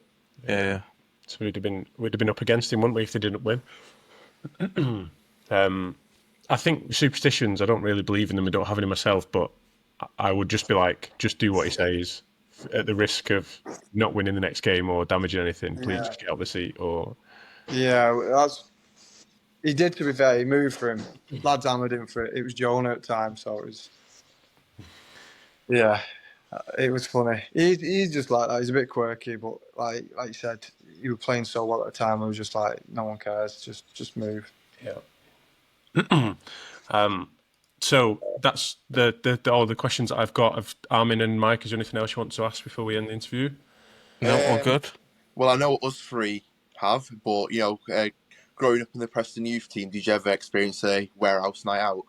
Yeah. So we'd have been up against him, wouldn't we, if they didn't win? I think superstitions, I don't really believe in them. I don't have any myself, but I would just be like, just do what he says, at the risk of not winning the next game or damaging anything. Please just get out the seat. Or he did. To be fair, he moved for him. Lads hammered him for it. It was Jonah at the time, so it was. Yeah, it was funny. He's just like that. He's a bit quirky, but like you said, he was playing so well at the time. It was just like, no one cares. Just move. Yeah. So that's all the questions that I've got of Armin and Mike. Is there anything else you want to ask before we end the interview? No, all good. Well, I know what us three have, but growing up in the Preston youth team, did you ever experience a warehouse night out?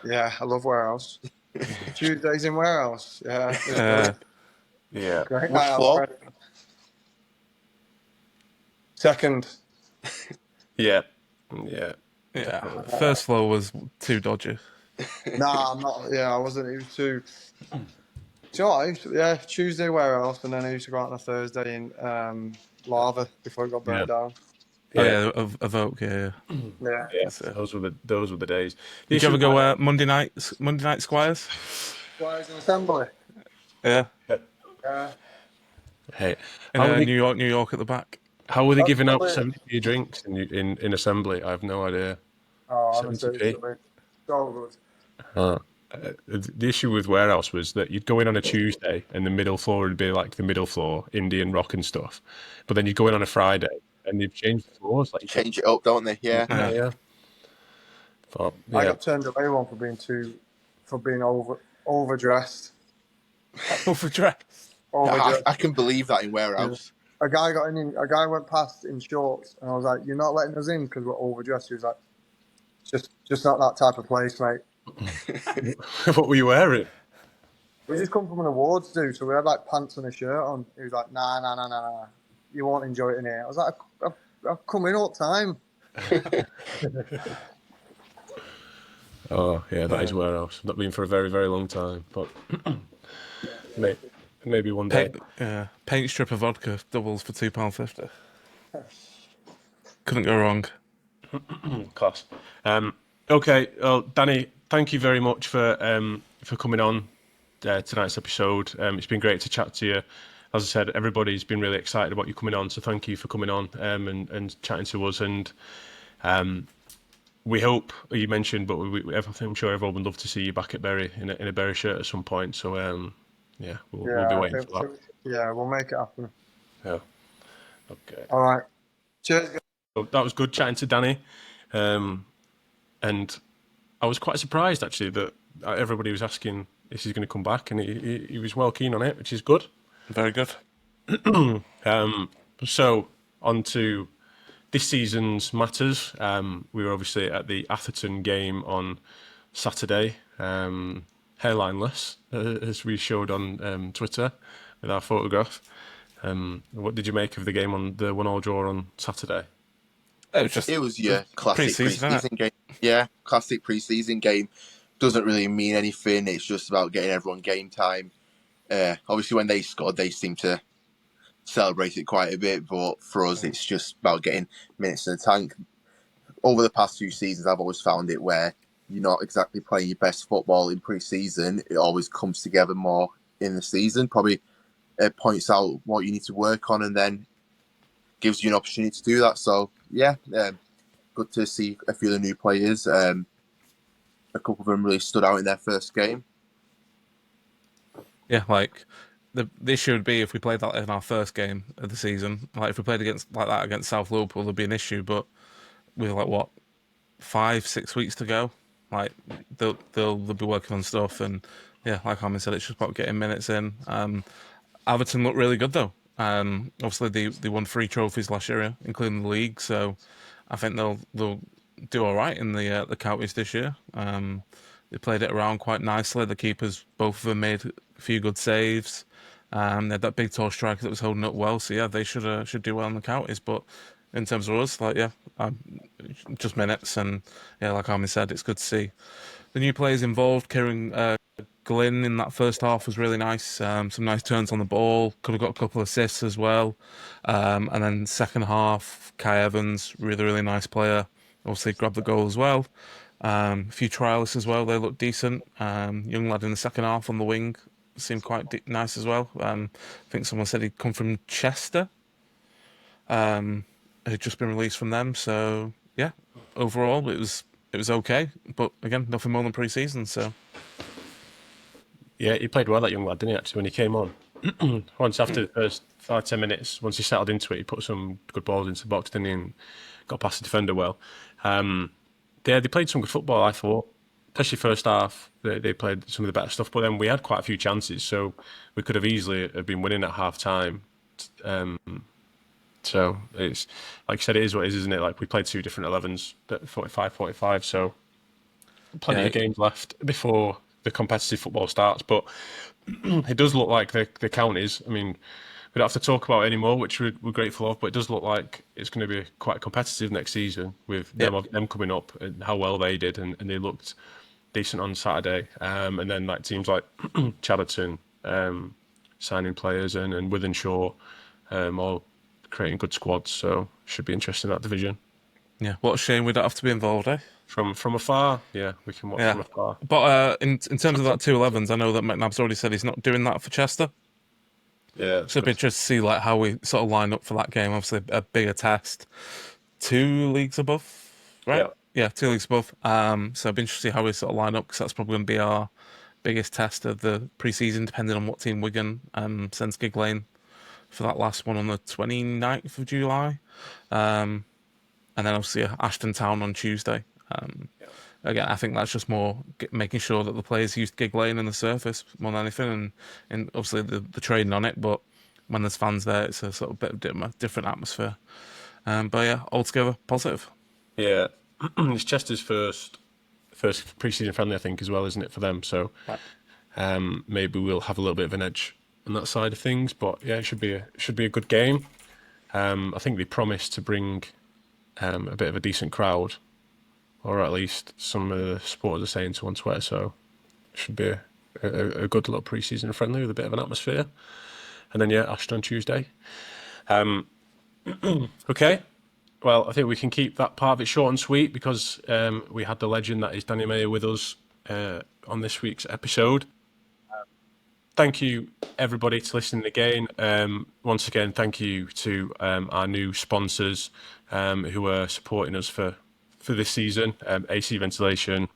Yeah, I love warehouse. Tuesdays in warehouse. Yeah. Yeah. Great Which night out. floor? Second. Yeah. First floor was too dodgy. Nah, I'm not. Yeah, I wasn't. It was too. Do you know what? Tuesday warehouse, and then I used to go out on a Thursday in lava before it got burnt down. Of Oak, yeah. Those were the days. Did you ever go Monday night Squires? Squires in assembly. Yeah. Hey, New York at the back. How were they giving out 70p drinks in assembly? I have no idea. Oh, 70p. So good. The issue with warehouse was that you'd go in on a Tuesday and the middle floor would be like the middle floor, Indian rock and stuff. But then you'd go in on a Friday and they've changed the floors. Like, Change it up, don't they? Yeah. But, I got turned away one for being overdressed. Overdressed. I can believe that in warehouse. A guy went past in shorts, and I was like, "You're not letting us in because we're overdressed." He was like, "Just not that type of place, mate." What were you wearing? We just come from an awards do, so we had like pants and a shirt on. He was like, "Nah, you won't enjoy it in here." I was like, "I've come in all the time." Oh yeah, that is warehouse. I've not been for a very, very long time, but maybe one day. Paint strip of vodka doubles for £2.50. Couldn't go wrong. Class. Okay, well, Danny, thank you very much for coming on tonight's episode. It's been great to chat to you. As I said, everybody's been really excited about you coming on, so thank you for coming on and chatting to us. And we hope, you mentioned, but I'm sure everyone would love to see you back at Bury in a Bury shirt at some point. So we'll be waiting for that. Yeah, we'll make it happen. Yeah. Okay. All right. Cheers, guys. So that was good chatting to Danny. And I was quite surprised, actually, that everybody was asking if he's going to come back, and he was well keen on it, which is good. Very good. So, on to this season's matters. We were obviously at the Atherton game on Saturday, hairlineless, as we showed on Twitter with our photograph. What did you make of the game on the 1-1 draw on Saturday? It was your classic pre-season game. Yeah, classic pre-season game. Doesn't really mean anything. It's just about getting everyone game time. Obviously, when they scored, they seemed to celebrate it quite a bit. But for us, it's just about getting minutes in the tank. Over the past few seasons, I've always found it where you're not exactly playing your best football in pre-season. It always comes together more in the season. Probably points out what you need to work on, and then gives you an opportunity to do that. So, yeah, good to see a few of the new players. A couple of them really stood out in their first game. Yeah, like the issue would be if we played that in our first game of the season. Like if we played against South Liverpool, there'd be an issue. But with 5-6 weeks to go, like they'll be working on stuff. And yeah, like Armin said, it's just about getting minutes in. Atherton looked really good though. Obviously they won 3 trophies last year, including the league. So I think they'll do all right in the counties this year. They played it around quite nicely. The keepers, both of them, made a few good saves. They had that big tall striker that was holding up well. So yeah, they should do well in the counties. But in terms of us, just minutes, and yeah, like Armin said, it's good to see the new players involved. Kieran Glynn in that first half was really nice. Some nice turns on the ball. Could have got a couple of assists as well. And then second half, Kai Evans, really nice player. Obviously grabbed the goal as well. A few trialists as well. They looked decent. Young lad in the second half on the wing seemed quite nice as well. I think someone said he'd come from Chester. Had just been released from them. So yeah, overall it was okay. But again, nothing more than pre-season. So yeah, he played well, that young lad, didn't he? Actually, when he came on, once after the first 5-10 minutes, once he settled into it, he put some good balls into the box, didn't he? And got past the defender well. They played some good football, I thought. Especially first half, they played some of the better stuff. But then we had quite a few chances, so we could have easily have been winning at half time. So it's like you said, it is what it is, isn't it? Like we played two different 11s, 45-45. So plenty of games left before the competitive football starts. But it does look like the counties. I mean, we don't have to talk about it anymore, which we're grateful of. But it does look like it's going to be quite competitive next season with them coming up and how well they did, and they looked decent on Saturday. And then like teams like Chadderton signing players and Withenshaw all creating good squads. So should be interesting, that division. yeah, what a shame we don't have to be involved, eh? From afar, yeah, we can watch from afar. But in terms of that 2-11s, I know that McNabb's already said he's not doing that for Chester. Yeah, So it'd be interesting to see like how we sort of line up for that game. Obviously, a bigger test, 2 leagues above, right? Yeah, 2 leagues above. So it'd be interesting to see how we sort of line up, because that's probably going to be our biggest test of the pre-season, depending on what team Wigan sends Gig Lane for that last one on the 29th of July. And then obviously Ashton Town on Tuesday. Again, I think that's just more making sure that the players use Gig Lane and the surface more than anything, and obviously the trading on it. But when there's fans there, it's a sort of bit of different atmosphere. But yeah, altogether positive. Yeah, it's Chester's first pre-season friendly, I think, as well, isn't it, for them? So maybe we'll have a little bit of an edge on that side of things. But yeah, it should be a good game. I think they promised to bring a bit of a decent crowd, or at least some of the supporters are saying so on Twitter. So it should be a good little pre-season friendly with a bit of an atmosphere. And then yeah, Ashton on Tuesday. Okay. Well, I think we can keep that part of it short and sweet, because we had the legend that is Danny Mayer with us on this week's episode. Thank you, everybody, to listening again. Once again, thank you to our new sponsors who are supporting us for this season, AC Ventilation,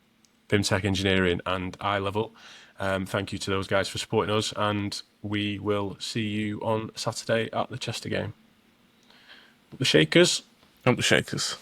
BIMTech Engineering and iLevel. Thank you to those guys for supporting us, and we will see you on Saturday at the Chester game. The Shakers. Up the Shakers.